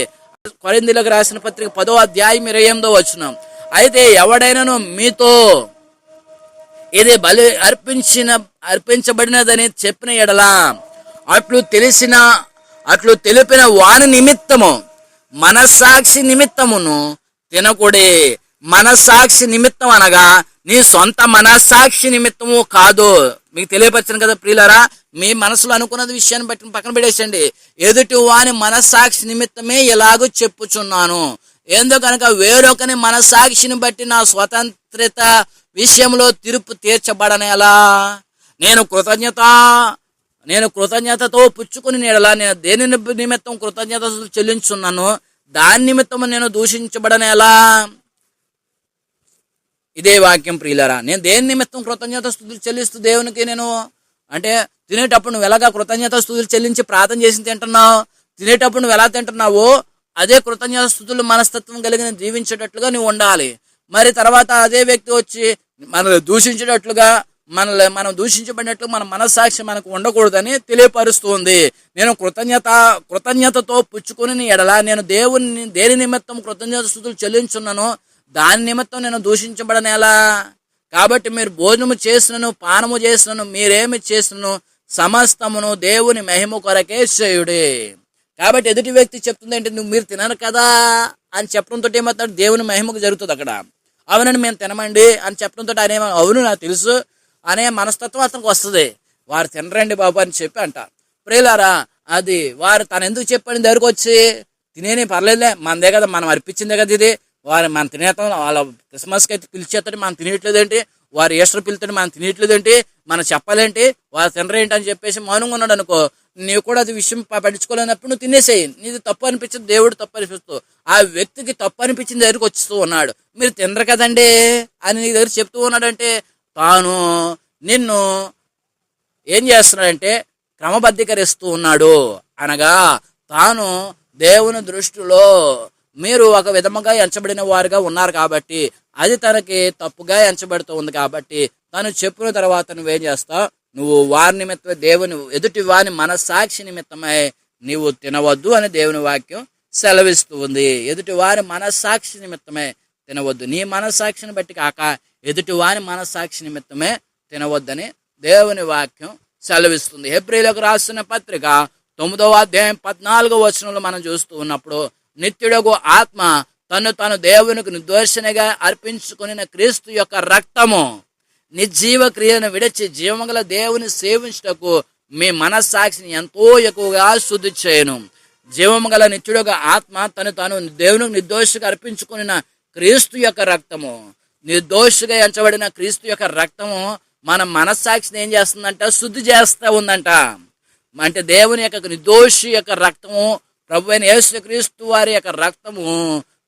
కొరింథీయులకు రాసిన పత్రిక 10వ అధ్యాయం 28వ వచనం. అయితే ఎవడైనాను మీతో ఇది బలి అర్పించబడినదని చెప్పిన ఎడలా అట్లు తెలిపిన వాని నిమిత్తము మనస్సాక్షి నిమిత్తమును తినకూడే. మనస్సాక్షి నిమిత్తం అనగా నీ సొంత మనస్సాక్షి నిమిత్తము కాదు. మీకు తెలియపరచాను కదా ప్రియులారా, మీ మనసులో అనుకున్నది విషయాన్ని బట్టి పక్కన పెట్టేసండి. ఎదుటి వాని మనస్సాక్షి నిమిత్తమే ఎలాగో చెప్పుచున్నాను. ఎందుకనక వేరొకని మనస్సాక్షిని బట్టి నా స్వతంత్రత విషయంలో తీర్పు తీర్చబడనేలా నేను కృతజ్ఞతతో పుచ్చుకుని నేడలా నేను దేని నిమిత్తం కృతజ్ఞత చెల్లించున్నాను, దాని నిమిత్తము నేను దూషించబడనేలా? ఇదే వాక్యం ప్రియులరా. నేను దేని నిమిత్తం కృతజ్ఞత స్తుతులు చెల్లిస్తూ దేవునికి నేను అంటే తినేటప్పుడు నువ్వు ఎలాగా కృతజ్ఞత స్తుతులు చెల్లించి ప్రార్థన చేసి తింటున్నావు, తినేటప్పుడు నువ్వు ఎలా తింటున్నావో అదే కృతజ్ఞత స్తుతులు మనస్తత్వం కలిగిన జీవించేటట్లుగా నువ్వు ఉండాలి. మరి తర్వాత అదే వ్యక్తి వచ్చి మనల్ని దూషించేటట్లుగా మనం దూషించబడినట్లు మన మనస్సాక్షి మనకు ఉండకూడదని తెలియపరుస్తుంది. నేను కృతజ్ఞతతో పుచ్చుకుని ఎడల నేను దేవుని దేని నిమిత్తం కృతజ్ఞత స్తుతులు చెల్లించున్నాను దాని నిమిత్తం నేను దూషించబడనేలా? కాబట్టి మీరు భోజనము చేసినను పానము చేసినను మీరేమి చేసినను సమస్తమును దేవుని మహిమ కొరకే చేయుడే. కాబట్టి ఎదుటి వ్యక్తి చెప్తుంది ఏంటి, నువ్వు మీరు తినరు కదా అని చెప్పడంతో ఏమవుతాడు, దేవుని మహిమకు జరుగుతుంది అక్కడ. అవునండి మేము తినమండి అని చెప్పడంతో ఆయన ఏమో అవును నాకు తెలుసు అనే మనస్తత్వం అతనికి వస్తుంది. వారు తినరండి బాబు అని చెప్పి అంట. ప్రియులారా, అది వారు తను ఎందుకు చెప్పండి దగ్గరకు వచ్చి తినేని పర్లేదులే మనదే కదా మనం అర్పించిందే కదా ఇది, వారు మనం తినేస్తాం, వాళ్ళ క్రిస్మస్కి అయితే పిలిచేస్తాడు మనం తినేయట్లేదేంటి, వారు ఈస్టర్ పిలుతాడు మనం తినేయట్లేదేంటి, మనం చెప్పాలేంటి, వారు తినరేంటి అని చెప్పేసి మౌనంగా ఉన్నాడు అనుకో, నీవు కూడా అది విషయం పట్టించుకోలేనప్పుడు నువ్వు తినేసేయి. నీది తప్పు అనిపించింది, దేవుడు తప్పు అనిపిస్తూ ఆ వ్యక్తికి తప్పు అనిపించింది దగ్గరికి వస్తూ ఉన్నాడు. మీరు తినరు కదండి అని నీ దగ్గర చెప్తూ ఉన్నాడంటే తాను నిన్ను ఏం చేస్తున్నాడంటే క్రమబద్ధీకరిస్తూ ఉన్నాడు. అనగా తాను దేవుని దృష్టిలో మీరు ఒక విధముగా ఎంచబడిన వారుగా ఉన్నారు కాబట్టి అది తనకి తప్పుగా ఎంచబడుతూ ఉంది కాబట్టి తను చెప్పిన తర్వాత నువ్వేం చేస్తావు, నువ్వు వారి నిమిత్తమే దేవుని ఎదుటి వాని మనస్సాక్షి నిమిత్తమై నీవు తినవద్దు అని దేవుని వాక్యం సెలవిస్తూ ఉంది. ఎదుటి వారి మనస్సాక్షి నిమిత్తమే తినవద్దు, నీ మనస్సాక్షిని బట్టి కాక ఎదుటి వారి మనస్సాక్షి నిమిత్తమే తినవద్దని దేవుని వాక్యం సెలవిస్తుంది. హెబ్రీయులకు రాసిన పత్రిక 9వ అధ్యాయం 14వ వచనంలో మనం చూస్తూ ఉన్నప్పుడు నిత్యుడగు ఆత్మ తను దేవునికి నిర్దోషణగా అర్పించుకుని క్రీస్తు యొక్క రక్తము నిర్జీవ క్రియను విడిచి జీవముగల దేవుని సేవించుటకు మీ మనస్సాక్షిని ఎంతో ఎక్కువగా శుద్ధి చేయను. జీవముగల నిత్యుడుగా ఆత్మ తను దేవునికి నిర్దోషిగా అర్పించుకున్న క్రీస్తు యొక్క రక్తము, నిర్దోషిగా ఎంచబడిన క్రీస్తు యొక్క రక్తము మన మనస్సాక్షిని ఏం చేస్తుందంట, శుద్ధి చేస్తూ ఉందంట. అంటే దేవుని యొక్క నిర్దోషి యొక్క రక్తము, ప్రభు అయిన యేసుక్రీస్తు వారి యొక్క రక్తము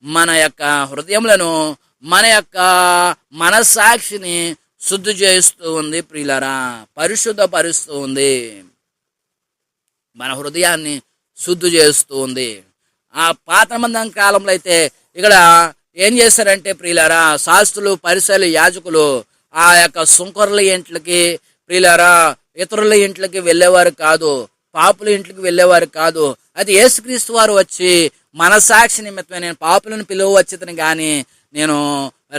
మన యొక్క హృదయములను మన యొక్క మనస్సాక్షిని శుద్ధి చేస్తూ ఉంది ప్రియులారా, పరిశుద్ధపరుస్తూ ఉంది, మన హృదయాన్ని శుద్ధి చేస్తూ ఉంది. ఆ పాత నిబంధన కాలంలో అయితే ఇక్కడ ఏం చేశారంటే ప్రియులారా, శాస్త్రులు పరిసరులు యాజకులు ఆ యొక్క సుంకరుల ఇంట్లకి ప్రియులారా ఇతరుల ఇంట్లకి వెళ్ళేవారు కాదు, పాపుల ఇంట్లకి వెళ్ళేవారు కాదు. అది యేసుక్రీస్తు వారు వచ్చి మనస్సాక్షి నిమిత్తమే నేను పాపులను పిలువవచ్చితని కానీ నేను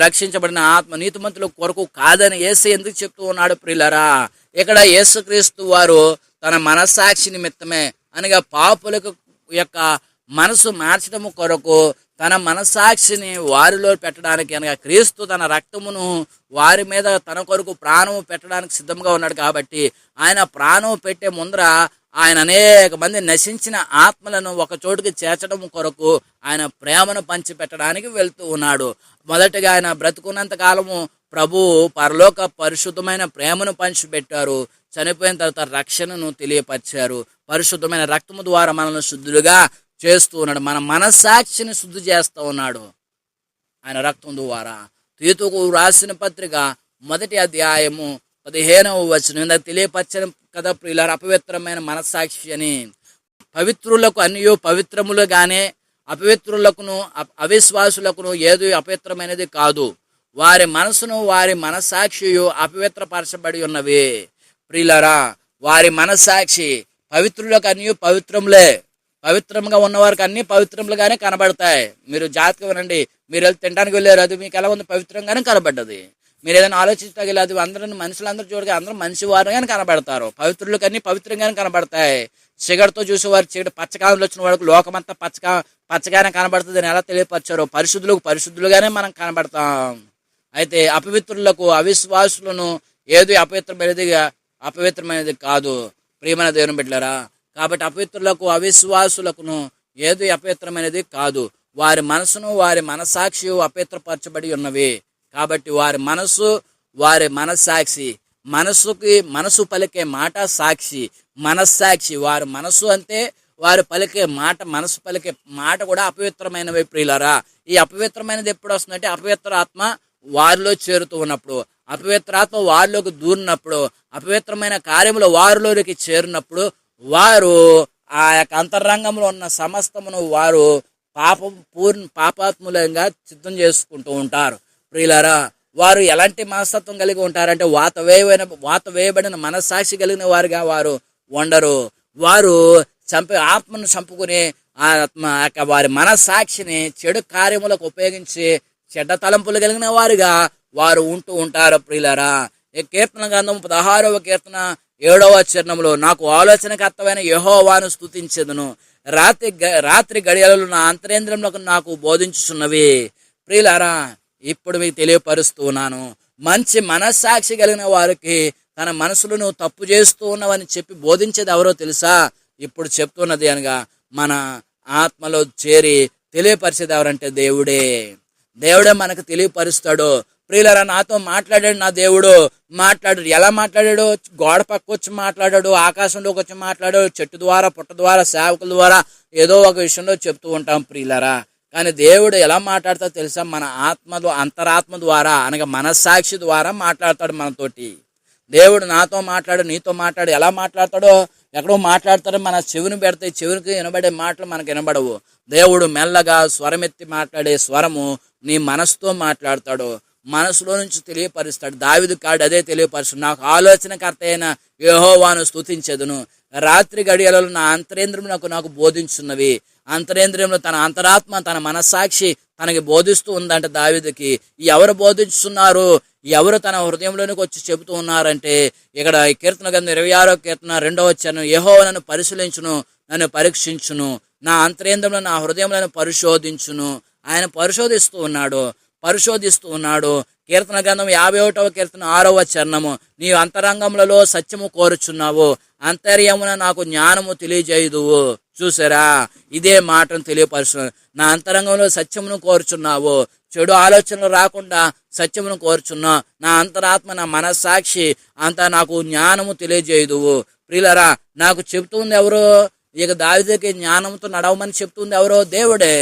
రక్షించబడిన ఆత్మ నీతిమంతుల కొరకు కాదని యేసు ఎందుకు చెప్తూ ఉన్నాడు ప్రియులారా? ఇక్కడ యేసుక్రీస్తు వారు తన మనస్సాక్షి నిమిత్తమే అనగా పాపులకు యొక్క మనసు మార్చడము కొరకు తన మనస్సాక్షిని వారిలో పెట్టడానికి అనగా క్రీస్తు తన రక్తమును వారి మీద తన కొరకు ప్రాణము పెట్టడానికి సిద్ధంగా ఉన్నాడు. కాబట్టి ఆయన ప్రాణం పెట్టే ముందర ఆయన అనేక మంది నశించిన ఆత్మలను ఒక చోటుకి చేర్చడం కొరకు ఆయన ప్రేమను పంచిపెట్టడానికి వెళ్తూ ఉన్నాడు. మొదటిగా ఆయన బ్రతుకున్నంత కాలము ప్రభు పరలోక పరిశుద్ధమైన ప్రేమను పంచిపెట్టారు, చనిపోయిన తర్వాత రక్షణను తెలియపరిచారు, పరిశుద్ధమైన రక్తము ద్వారా మనల్ని శుద్ధులుగా చేస్తూ ఉన్నాడు, మన మనస్సాక్షిని శుద్ధి చేస్తూ ఉన్నాడు ఆయన రక్తం ద్వారా. తీతుకు రాసిన పత్రిక 1వ అధ్యాయము 15వ వచనం ఇందాక తెలియపరచడం కదా ప్రియులారా, అపవిత్రమైన మనస్సాక్షి అని. పవిత్రులకు అన్నియు పవిత్రములుగానే అపవిత్రులకును అవిశ్వాసులకును ఏది అపవిత్రమైనది కాదు, వారి మనసును వారి మనస్సాక్షియు అపవిత్రపరచబడి ఉన్నవి. ప్రియులారా, వారి మనస్సాక్షి పవిత్రులకు అన్ని పవిత్రములే, పవిత్రంగా ఉన్నవారికి అన్ని పవిత్రములుగానే కనబడతాయి. మీరు జాగ్రత్తగా వినండి, మీరు వెళ్ళి తినడానికి వెళ్ళారు, అది మీకు ఎలా ఉంది, పవిత్రంగానే కనబడ్డది. మీరు ఏదైనా ఆలోచించగలి అది అందరూ మనుషులందరూ చూడగా అందరూ మంచి వారుగానే కనబడతారు, పవిత్రులకు అన్ని పవిత్రంగానే కనబడతాయి. సిగరెట్తో చూసేవారు చీకటి పచ్చకాలంలో వచ్చిన వాడికి లోకమంతా పచ్చగానే కనబడుతుంది అని ఎలా తెలియపరిచారో పరిశుద్ధులకు పరిశుద్ధులుగానే మనం కనబడతాం. అయితే అపవిత్రులకు అవిశ్వాసులను ఏది అపవిత్రమైనది కాదు ప్రియమైన దేవుని బిడ్డలారా. కాబట్టి అపవిత్రులకు అవిశ్వాసులకును ఏది అపవిత్రమైనది కాదు, వారి మనసును వారి మనస్సాక్షి అపవిత్రపరచబడి ఉన్నవి. కాబట్టి వారి మనసు వారి మనస్సాక్షి, మనసు పలికే మాట సాక్షి, మనస్సాక్షి. వారి మనసు అంటే వారు పలికే మాట, మనసు పలికే మాట కూడా అపవిత్రమైనవి ప్రియులారా. ఈ అపవిత్రమైనది ఎప్పుడు వస్తుందంటే అపవిత్ర ఆత్మ వారిలో చేరుతూ ఉన్నప్పుడు, అపవిత్రాత్మ వారిలోకి దూరినప్పుడు, అపవిత్రమైన కార్యములు వారిలోకి చేరినప్పుడు వారు ఆ యొక్క అంతరంగంలో ఉన్న సమస్తమును వారు పాపాత్ములంగా సిద్ధం చేసుకుంటూ ఉంటారు ప్రియులారా. వారు ఎలాంటి మనస్తత్వం కలిగి ఉంటారంటే వాత వేయబడిన మనస్సాక్షి కలిగిన వారుగా వారు ఉండరు. వారు ఆత్మను చంపుకుని వారి మనస్సాక్షిని చెడు కార్యములకు ఉపయోగించి చెడ్డ తలంపులు కలిగిన వారిగా వారు ఉంటూ ఉంటారు ప్రియులారా. ఈ కీర్తన గ్రంథం 16వ కీర్తన 7వ చరణంలో, నాకు ఆలోచనకర్తమైన యెహోవాను స్తుతించెదను, రాత్రి గడియలలో నా అంతరేంద్రములకు నాకు బోధించుచున్నవి. ప్రియులారా, ఇప్పుడు మీకు తెలియపరుస్తున్నాను, మంచి మనస్సాక్షి కలిగిన వారికి తన మనసులో నువ్వు తప్పు చేస్తూ ఉన్నావని చెప్పి బోధించేది ఎవరో తెలుసా? ఇప్పుడు చెప్తున్నది అనగా మన ఆత్మలో చేరి తెలియపరిచేది ఎవరంటే దేవుడే మనకు తెలియపరుస్తాడు. ప్రియులారా, నాతో మాట్లాడాడు నా దేవుడు. మాట్లాడాడు. ఎలా మాట్లాడాడు? గోడ పక్క వచ్చి మాట్లాడాడు, ఆకాశంలోకి వచ్చి మాట్లాడాడు, చెట్టు ద్వారా, పుట్ట ద్వారా, సేవకుల ద్వారా ఏదో ఒక విషయంలో చెప్తూ ఉంటాం ప్రియులారా. కానీ దేవుడు ఎలా మాట్లాడతాడో తెలుసా? మన అంతరాత్మ ద్వారా అనగా మనస్సాక్షి ద్వారా మాట్లాడతాడు మనతోటి. దేవుడు నాతో మాట్లాడు, నీతో మాట్లాడు. ఎలా మాట్లాడతాడో ఎక్కడో మాట్లాడతాడో మన చెవిని పెడితే చెవికి వినబడే మాటలు మనకు వినబడవు. దేవుడు మెల్లగా స్వరమెత్తి మాట్లాడే స్వరము నీ మనసుతో మాట్లాడతాడు, మనసులో నుంచి తెలియపరుస్తాడు. దావీదు కాడు అదే తెలియపరుస్తాడు, నాకు ఆలోచనకర్త అయిన యెహోవాను స్తుతించెదను, రాత్రి గడియలలో నా అంతరేంద్రియములకు నాకు బోధించున్నవి. అంతరేంద్రియంలో తన అంతరాత్మ, తన మనస్సాక్షి తనకి బోధిస్తూ ఉందంట దావీదుకి. ఎవరు బోధిస్తున్నారు? ఎవరు తన హృదయంలోనికి వచ్చి చెబుతూ ఉన్నారంటే ఇక్కడ ఈ కీర్తన గ్రంథం 26వ కీర్తన 2వ వచనం, యెహోవా నన్ను పరిశీలించును, నన్ను పరీక్షించును, నా అంతరేంద్రంలో నా హృదయంలో పరిశోధించును. ఆయన పరిశోధిస్తూ ఉన్నాడు. కీర్తన గ్రంథం 51వ కీర్తన 6వ చరణము, నీవు అంతరంగములలో సత్యము కోరుచున్నావు, అంతర్యమున నాకు జ్ఞానము తెలియజేయుదువు. చూసారా, ఇదే మాటను తెలియపరుచున్నాను. నా అంతరంగంలో సత్యమును కోరుచున్నావు, చెడు ఆలోచనలు రాకుండా సత్యమును కోరుచున్నా. నా అంతరాత్మ, నా మనస్సాక్షి అంతా నాకు జ్ఞానము తెలియజేయుదువు. ప్రియులారా, నాకు చెబుతుంది ఎవరు? ఇక దావీదుకి జ్ఞానంతో నడవమని చెప్తుంది ఎవరో? దేవుడే.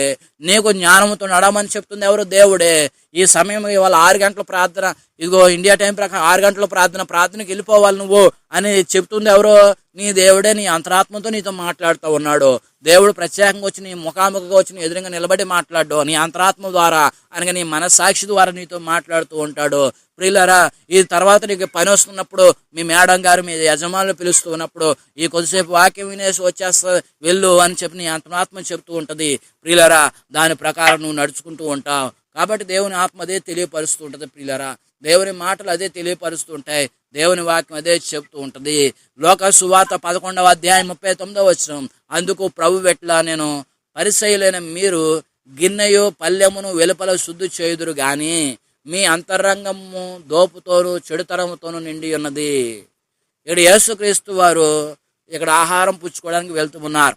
నీకు జ్ఞానంతో నడవమని చెప్తుంది ఎవరో? దేవుడే. ఈ సమయం ఇవాళ 6 గంటల ప్రార్థన, ఇదిగో ఇండియా టైం ప్రకారం 6 గంటల ప్రార్థనకి వెళ్ళిపోవాలి నువ్వు అని చెప్తుంది ఎవరో? నీ దేవుడే. నీ అంతరాత్మతో నీతో మాట్లాడుతూ ఉన్నాడు. దేవుడు ప్రత్యేకంగా వచ్చి నీ ముఖాముఖిగా వచ్చి నీ ఎదురుగా నిలబడి మాట్లాడు, నీ అంతరాత్మ ద్వారా అనగా నీ మనస్సాక్షి ద్వారా నీతో మాట్లాడుతూ ఉంటాడు. ప్రియులారా, ఈ తర్వాత నీకు పని వస్తున్నప్పుడు మీ మేడం గారు, మీ యజమానులు పిలుస్తూ ఉన్నప్పుడు ఈ కొద్దిసేపు వాక్యం వినేసి వచ్చేస్తా వెళ్ళు అని చెప్పి నీ అంతరాత్మ చెప్తూ ఉంటది. ప్రియులారా, దాని ప్రకారం నువ్వు నడుచుకుంటూ ఉంటావు. కాబట్టి దేవుని ఆత్మ అదే తెలియపరుస్తూ ఉంటుంది ప్రియులారా. దేవుని మాటలు అదే తెలియపరుస్తూ ఉంటాయి. దేవుని వాక్యం అదే చెప్తూ ఉంటది. లోక సువార్త 11వ అధ్యాయం 39వ వచనం, అందుకు ప్రభు వెట్లా, నేను పరిసయ్యులైన మీరు గిన్నెయు పల్లెమును వెలుపల శుద్ధి చేయుదురు గాని మీ అంతరంగము దోపుతోనూ చెడుతరముతోనూ నిండి ఉన్నది. ఇక్కడ యేసుక్రీస్తు వారు ఇక్కడ ఆహారం పుచ్చుకోవడానికి వెళ్తూ ఉన్నారు.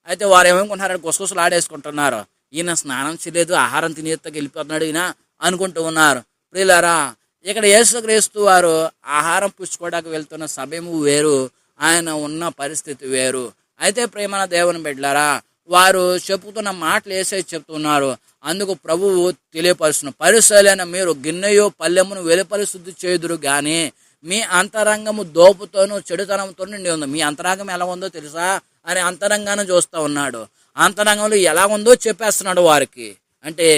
అయితే వారు ఏమనుకుంటున్నారంటే గుసగుసలు ఆడేసుకుంటున్నారు, ఈయన స్నానం చేయలేదు, ఆహారం తినేత్తకి వెళ్ళిపోతున్నాడు ఈయన అనుకుంటూ ఉన్నారు. ప్రియులారా, ఇక్కడ యేసుక్రీస్తు వారు ఆహారం పుచ్చుకోవడానికి వెళ్తున్న సమయము వేరు, ఆయన ఉన్న పరిస్థితి వేరు. అయితే ప్రేమన దేవుని బిడ్డలారా, వారు చెప్పుతున్న మాటలు యేసయ్య చెప్తున్నారు. అందుకు ప్రభువు తెలియపరుస్తున్న, పరిసయ్యులైన మీరు గిన్నెయో పల్లెమును వెలుపల శుద్ధి చేయుదురు గాని మీ అంతరంగము దోపుతోనూ చెడుతనంతో నిండి ఉంది. మీ అంతరంగం ఎలా ఉందో తెలుసా అని అంతరంగాన్ని చూస్తూ ఉన్నాడు. అంతరంగంలో ఎలా ఉందో చెప్పేస్తున్నాడు వారికి. అంటే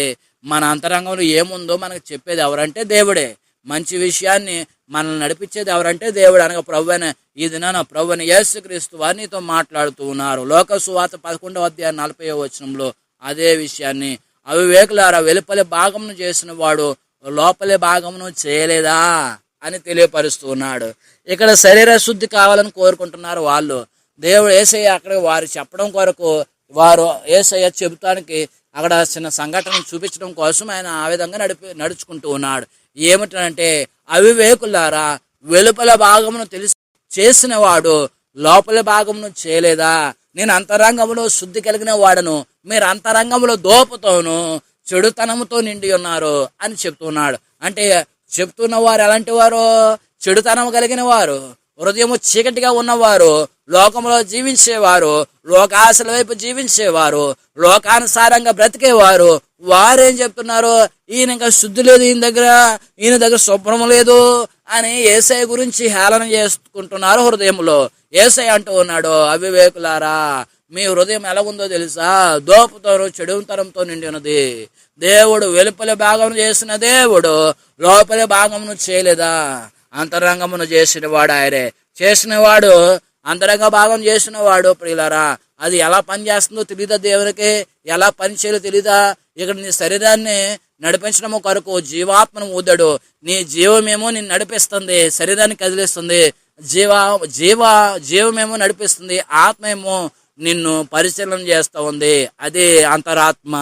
మన అంతరంగంలో ఏముందో మనకు చెప్పేది ఎవరంటే దేవుడే. మంచి విషయాన్ని మనల్ని నడిపించేది ఎవరంటే దేవుడు అనగా ప్రభువైన ఈ దినాన ప్రభువైన యేసుక్రీస్తు వారితో మాట్లాడుతూ ఉన్నారు. లోక సువార్త 11వ అధ్యాయం 40వ వచనంలో అదే విషయాన్ని, అవివేకులారా, వెలుపలి భాగమును చేసిన వాడు లోపలి భాగమును చేయలేదా అని తెలియపరుస్తూ ఉన్నాడు. ఇక్కడ శరీర శుద్ధి కావాలని కోరుకుంటున్నారు వాళ్ళు. దేవుడు యేసయ్య అక్కడ వారు చెప్పడం కొరకు, వారు యేసయ్య చెబుతానికి అక్కడ చిన్న సంఘటన చూపించడం కోసం ఆయన ఆ విధంగా నడుచుకుంటూ ఉన్నాడు. ఏమిటంటే, అవివేకులారా, వెలుపల భాగమును చేసిన వాడు లోపల భాగమును చేయలేదా? నేను అంతరంగంలో శుద్ధి కలిగిన వాడను, మీరు అంతరంగంలో దోపుతోను చెడుతనముతో నిండి ఉన్నారు అని చెప్తున్నాడు. అంటే చెప్తున్న వారు ఎలాంటి వారు? చెడుతనం కలిగిన వారు. హృదయము చీకటిగా ఉన్నవారు, లోకంలో జీవించేవారు, లోకాశల వైపు జీవించేవారు, లోకానుసారంగా బ్రతికేవారు, వారేం చెప్తున్నారు? ఈయన ఇంకా శుద్ధి లేదు, ఈయన దగ్గర శుభ్రం లేదు అని యేసయ్య గురించి హేళన చేసుకుంటున్నారు హృదయంలో. యేసయ్య అంటూ ఉన్నాడు, అవివేకులారా, మీ హృదయం ఎలా ఉందో తెలుసా? దోపుతోను చెడుతనంతో నిండి ఉన్నది. దేవుడు వెలుపలి భాగం చేసిన దేవుడు లోపలి భాగమును చేయలేదా? అంతరంగమును చేసిన వాడు ఆయనే. చేసినవాడు అంతరంగ భాగం చేసిన వాడు. ప్రియులారా, అది ఎలా పనిచేస్తుందో తెలీదా? దేవునికి ఎలా పని చేయాలో తెలీదా? ఇక్కడ నీ శరీరాన్ని నడిపించడము కొరకు జీవాత్మను ఊదాడు. నీ జీవమేమో నిన్ను నడిపిస్తుంది, శరీరాన్ని కదిలిస్తుంది. జీవమేమో నడిపిస్తుంది, ఆత్మ ఏమో నిన్ను పరిశీలన చేస్తూ ఉంది. అదే అంతరాత్మ.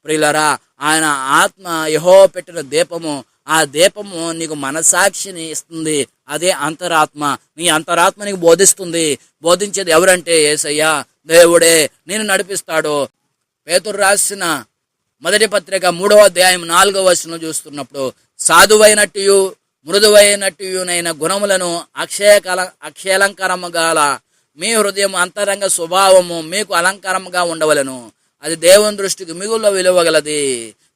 ప్రియులారా, ఆయన ఆత్మ యెహోవా పెట్టిన దీపము. ఆ దీపము నీకు మనసాక్షిని ఇస్తుంది. అదే అంతరాత్మ. నీ అంతరాత్మ నీకు బోధిస్తుంది. బోధించేది ఎవరంటే యేసయ్య, దేవుడే నేను నడిపిస్తాడు. పేతురు రాసిన మొదటి పత్రిక 3వ అధ్యాయం 4వ వచనం చూస్తున్నప్పుడు, సాధువైనట్టు మృదువైనట్టునైన గుణములను అక్షయలంకరము గల మీ హృదయం అంతరంగ స్వభావము మీకు అలంకారముగా ఉండవలను. అది దేవుని దృష్టికి మిగుల విలువగలది.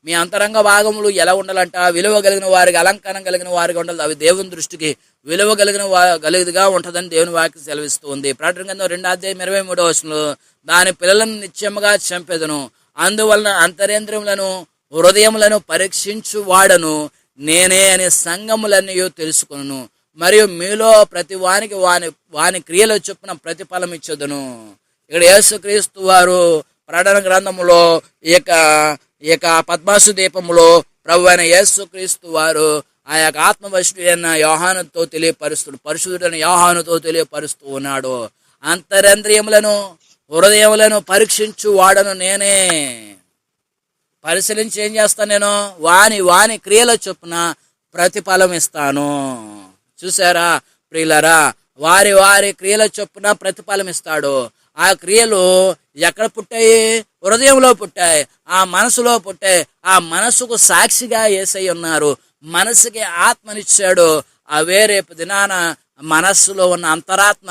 మీ అంతరంగ భాగములు ఎలా ఉండాలంట? విలువ కలిగిన వారికి, అలంకారం కలిగిన వారికి ఉండాలి. అవి దేవుని దృష్టికి విలువ కలిగినదిగా ఉంటుందని దేవుని వాక్యం సెలవిస్తుంది. ప్రకటన గ్రంథం 2వ అధ్యాయం 23వ వచనంలో, దాని పిల్లలను నిత్యముగా చంపెదను, అందువలన అంతరేంద్రియములను హృదయములను పరీక్షించు వాడను నేనే అనే సంగములన్నీ తెలుసుకును. మరియు మీలో ప్రతి వానికి వాని క్రియల చొప్పున ప్రతిఫలం ఇచ్చదును. ఇక్కడ యేసుక్రీస్తు వారు ప్రకటన గ్రంథములో ఈ యొక్క పద్మాసు దీపములో ప్రభు అయిన యేసుక్రీస్తు వారు ఆ యొక్క ఆత్మవశుడైన యోహానుతో పరిశుద్ధుడైన యోహానుతో తెలియపరుస్తూ ఉన్నాడు. అంతరేంద్రియములను హృదయములను పరీక్షించు వాడను నేనే. పరిశీలించి ఏం చేస్తాను? నేను వాని క్రియల చొప్పున ప్రతిఫలం ఇస్తాను. చూసారా ప్రియులారా, వారి క్రియల చొప్పున ప్రతిఫలం ఇస్తాడు. ఆ క్రియలు ఎక్కడ పుట్టాయి? హృదయంలో పుట్టాయి, ఆ మనసులో పుట్టాయి. ఆ మనసుకు సాక్షిగా యేసయ్య ఉన్నారు. మనసుకి ఆత్మనిచ్చాడు. అవే రేపు దినాన మనస్సులో ఉన్న అంతరాత్మ,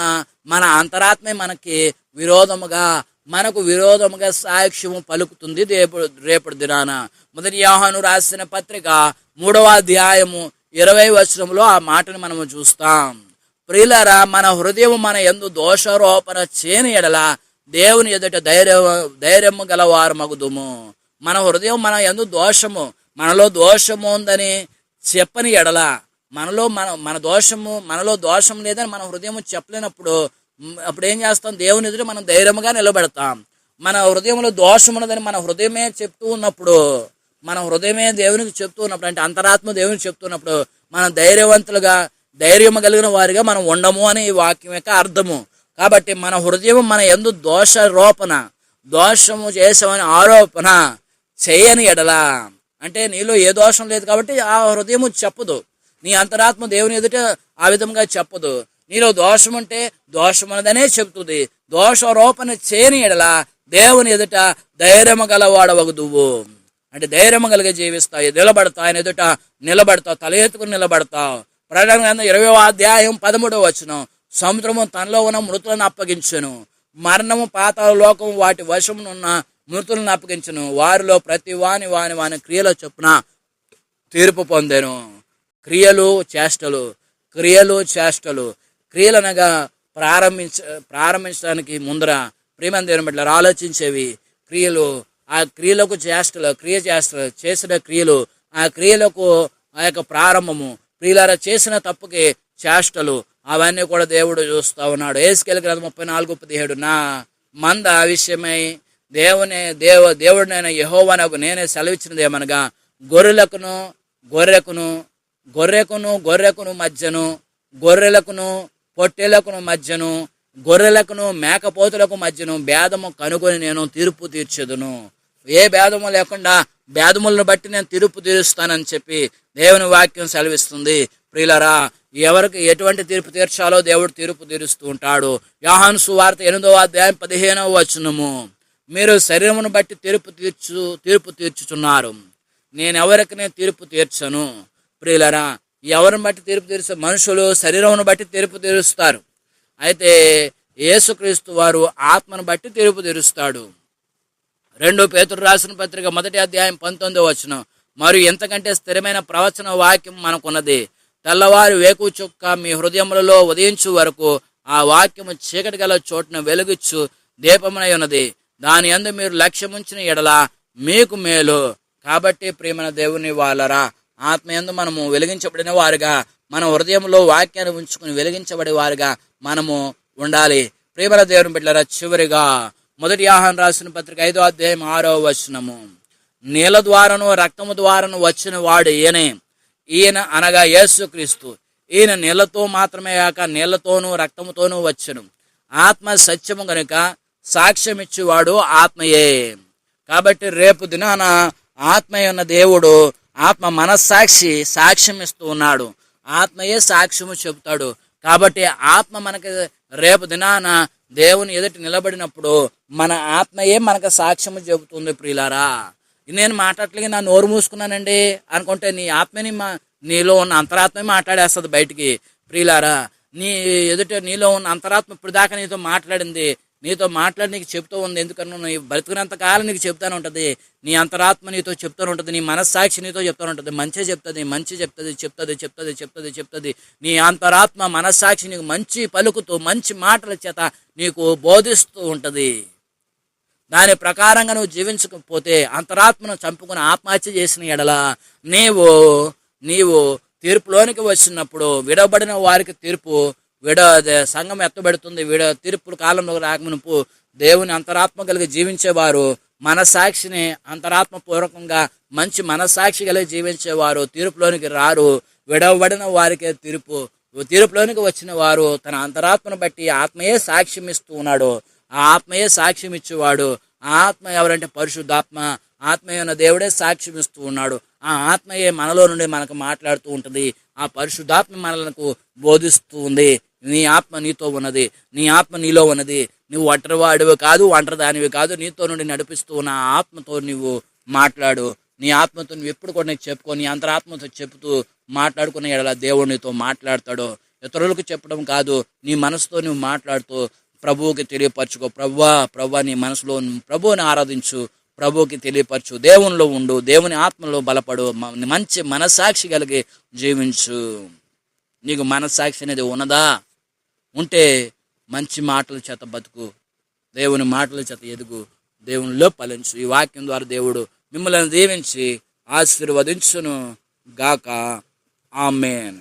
మన అంతరాత్మే మనకు విరోధముగా సాక్ష్యము పలుకుతుంది రేపటి దినాన. మొదటి యోహాను రాసిన పత్రిక 3వ అధ్యాయము 20వ వచనంలో ఆ మాటను మనము చూస్తాం. ప్రియులారా, మన హృదయం మన యందు దోషారోపణ చేయని ఎడల దేవుని ఎదుట ధైర్యము గలవారు మగుదుము. మన హృదయం మన యందు మనలో దోషము ఉందని చెప్పని ఎడల, మనలో దోషం లేదని మన హృదయం చెప్పలేనప్పుడు అప్పుడు ఏం చేస్తాం? దేవుని ఎదుట మనం ధైర్యముగా నిలబెడతాం. మన హృదయంలో దోషం ఉన్నదని మన హృదయమే చెప్తూ ఉన్నప్పుడు, దేవునికి చెప్తూ ఉన్నప్పుడు, అంటే అంతరాత్మ దేవునికి చెప్తున్నప్పుడు మనం ధైర్యము కలిగిన వారిగా మనం ఉండము అని ఈ వాక్యం యొక్క అర్థము. కాబట్టి మన హృదయం మన యందు దోషము చేసామని ఆరోపణ చేయని ఎడల, అంటే నీలో ఏ దోషం లేదు కాబట్టి ఆ హృదయము చెప్పదు. నీ అంతరాత్మ దేవుని ఎదుట ఆ విధంగా చెప్పదు. నీలో దోషం ఉంటే దోషమున్నదనే చెప్తుంది. దోషారోపణ చేయని ఎడల దేవుని ఎదుట ధైర్యము గలవాడవగుదువు. అంటే ధైర్యము కలిగి జీవిస్తావు, నిలబడతావు, ఆయన ఎదుట నిలబడతావు, తల ఎత్తుకుని నిలబడతావు. ప్రకటన గ్రంథం 20వ అధ్యాయం 13వ వచనం, సముద్రము తనలో ఉన్న మృతులను అప్పగించెను, మరణము పాతాళ లోకము వాటి వశమునున్న మృతులను అప్పగించెను, వారిలో ప్రతి వాని క్రియల చొప్పున తీర్పు పొందెను. క్రియలు చేష్టలు క్రియలనగా ప్రారంభించడానికి ముందర ప్రియమైన దేవుని బిడ్డలారా ఆలోచించేవి క్రియలు. ఆ క్రియలకు చేష్టలు చేసిన క్రియలు, ఆ క్రియలకు ఆ యొక్క ప్రారంభము. ప్రియులారా, చేసిన తప్పుకి చేష్టలు, అవన్నీ కూడా దేవుడు చూస్తూ ఉన్నాడు. యేసుకేలు గ్రంథం 34:17, నా మంద విషయమై దేవుడినైన యెహోవానకు నేనే సెలవిచ్చినది ఏమనగా, గొర్రెకును మధ్యను, గొర్రెలకును పొట్టేలకును మధ్యను, గొర్రెలకును మేకపోతులకు మధ్యను భేదము కనుగొని నేను తీర్పు తీర్చెదను. ఏ భేదము లేకుండా భేదములను బట్టి నేను తీర్పు తీరుస్తానని చెప్పి దేవుని వాక్యం సెలవిస్తుంది. ప్రియులారా, ఎవరికి ఎటువంటి తీర్పు తీర్చాలో దేవుడు తీర్పు తీరుస్తూ ఉంటాడు. యోహాను సువార్త 8వ అధ్యాయం 15వ వచనము, మీరు శరీరమును బట్టి తీర్పు తీర్చుచున్నారు, నేనెవరికి తీర్పు తీర్చను. ప్రియులారా, ఎవరిని బట్టి తీర్పు తీరుస్తారు? మనుషులు శరీరమును బట్టి తీర్పు తీరుస్తారు. అయితే యేసుక్రీస్తు వారు ఆత్మను బట్టి తీర్పు తీరుస్తాడు. 2 పేతురు రాసిన పత్రిక 1వ అధ్యాయం 19వ వచనం, మరియు ఎంతకంటే స్థిరమైన ప్రవచన వాక్యం మనకున్నది. తెల్లవారి వేకు చుక్క మీ హృదయములలో ఉదయించు వరకు ఆ వాక్యము చీకటి గల చోటును వెలుగుచ్చు దీపమునై ఉన్నది. దాని యందు మీరు లక్ష్యముంచిన ఎడల మీకు మేలు. కాబట్టి ప్రియమైన దేవుని వాళ్ళరా, ఆత్మయందు మనము వెలిగించబడిన వారుగా, మన హృదయంలో వాక్యాన్ని ఉంచుకుని వెలిగించబడే వారుగా మనము ఉండాలి. ప్రియమైన దేవుని బిడ్డలారా, చివరిగా 1 యోహాను రాసిన పత్రిక 5వ అధ్యాయం 6వ వచనము, నీళ్ళ ద్వారాను రక్తము ద్వారాను వచ్చిన వాడు ఈయన అనగా యేసుక్రీస్తు. ఈయన నీళ్లతో మాత్రమే కాక నీళ్లతోనూ రక్తముతోనూ వచ్చును. ఆత్మ సత్యము గనుక సాక్ష్యం ఇచ్చేవాడు ఆత్మయే. కాబట్టి రేపు దినాన ఆత్మయ్య ఉన్న దేవుడు, ఆత్మ మనస్సాక్షి సాక్ష్యం ఇస్తూ ఉన్నాడు. ఆత్మయే సాక్ష్యము చెబుతాడు. కాబట్టి ఆత్మ మనకి రేపు దినాన దేవుని ఎదుటి నిలబడినప్పుడు మన ఆత్మయే మనకు సాక్ష్యము చెబుతుంది. ప్రియులారా, నేను మాట్లాడలేక నా నోరు మూసుకున్నానండి అనుకుంటే నీ ఆత్మని నీలో ఉన్న అంతరాత్మే మాట్లాడేస్తుంది బయటికి. ప్రియులారా, నీ ఎదుట నీలో ఉన్న అంతరాత్మ ఇప్పుడు దాకా నీతో మాట్లాడింది, నీతో మాట్లాడి నీకు చెప్తూ ఉంది. ఎందుకన్నా నీ బ్రతుకునంత కాలం నీకు చెప్తానే ఉంటుంది. నీ అంతరాత్మ నీతో చెప్తూనే ఉంటుంది. నీ మనస్సాక్షి నీతో చెప్తూనే ఉంటుంది. మంచి చెప్తుంది, మంచి చెప్తుంది, చెప్తుంది చెప్తుంది చెప్తుంది చెప్తుంది నీ అంతరాత్మ మనస్సాక్షి నీకు మంచి పలుకుతూ మంచి మాటల చేత నీకు బోధిస్తూ ఉంటుంది. దాని ప్రకారంగా నువ్వు జీవించకపోతే, అంతరాత్మను చంపుకుని ఆత్మహత్య చేసిన ఎడల నీవు తీర్పులోనికి వచ్చినప్పుడు విడవబడిన వారికి తీర్పు సంఘం ఎత్తబెడుతుంది. తీర్పుల కాలంలో రాకమునుపు దేవుని అంతరాత్మ కలిగి జీవించేవారు, మనస్సాక్షిని అంతరాత్మ పూర్వకంగా మంచి మనస్సాక్షి కలిగి జీవించేవారు తీర్పులోనికి రారు. విడవబడిన వారికే తీర్పులోనికి వచ్చిన వారు తన అంతరాత్మను బట్టి ఆత్మయే సాక్ష్యం ఇస్తూ ఉన్నాడు. ఆ ఆత్మయే సాక్ష్యం ఇచ్చేవాడు. ఆ ఆత్మ ఎవరంటే పరిశుద్ధాత్మ. ఆత్మయ్య దేవుడే సాక్ష్యం ఇస్తూ ఉన్నాడు. ఆ ఆత్మయే మనలో నుండి మనకు మాట్లాడుతూ ఉంటుంది. ఆ పరిశుద్ధాత్మ మనకు బోధిస్తూ ఉంది. నీ ఆత్మ నీతో ఉన్నది, నీ ఆత్మ నీలో ఉన్నది. నువ్వు ఒంటరివాడివి కాదు, ఒంటరి దానివి కాదు. నీతో నుండి నడిపిస్తూ ఉన్న ఆత్మతో నువ్వు మాట్లాడు. నీ ఆత్మతో నువ్వు ఎప్పుడు కూడా నీకు చెప్పుకో. నీ అంతరాత్మతో చెప్తూ మాట్లాడుకునే ఎడల దేవుడు నీతో మాట్లాడతాడు. ఇతరులకు చెప్పడం కాదు, నీ మనసుతో నువ్వు మాట్లాడుతూ ప్రభువుకి తెలియపరచుకో. ప్రభువా నీ మనసులో ప్రభువుని ఆరాధించు, ప్రభువుకి తెలియపరచు, దేవునిలో ఉండు, దేవుని ఆత్మలో బలపడు, మంచి మనస్సాక్షి కలిగి జీవించు. నీకు మనస్సాక్షి అనేది ఉన్నదా? ఉంటే మంచి మాటల చేత బతుకు, దేవుని మాటల చేత ఎదుగు, దేవునిలో ఫలించు. ఈ వాక్యం ద్వారా దేవుడు మిమ్మల్ని దీవించి ఆశీర్వదించును గాక. ఆమేన్.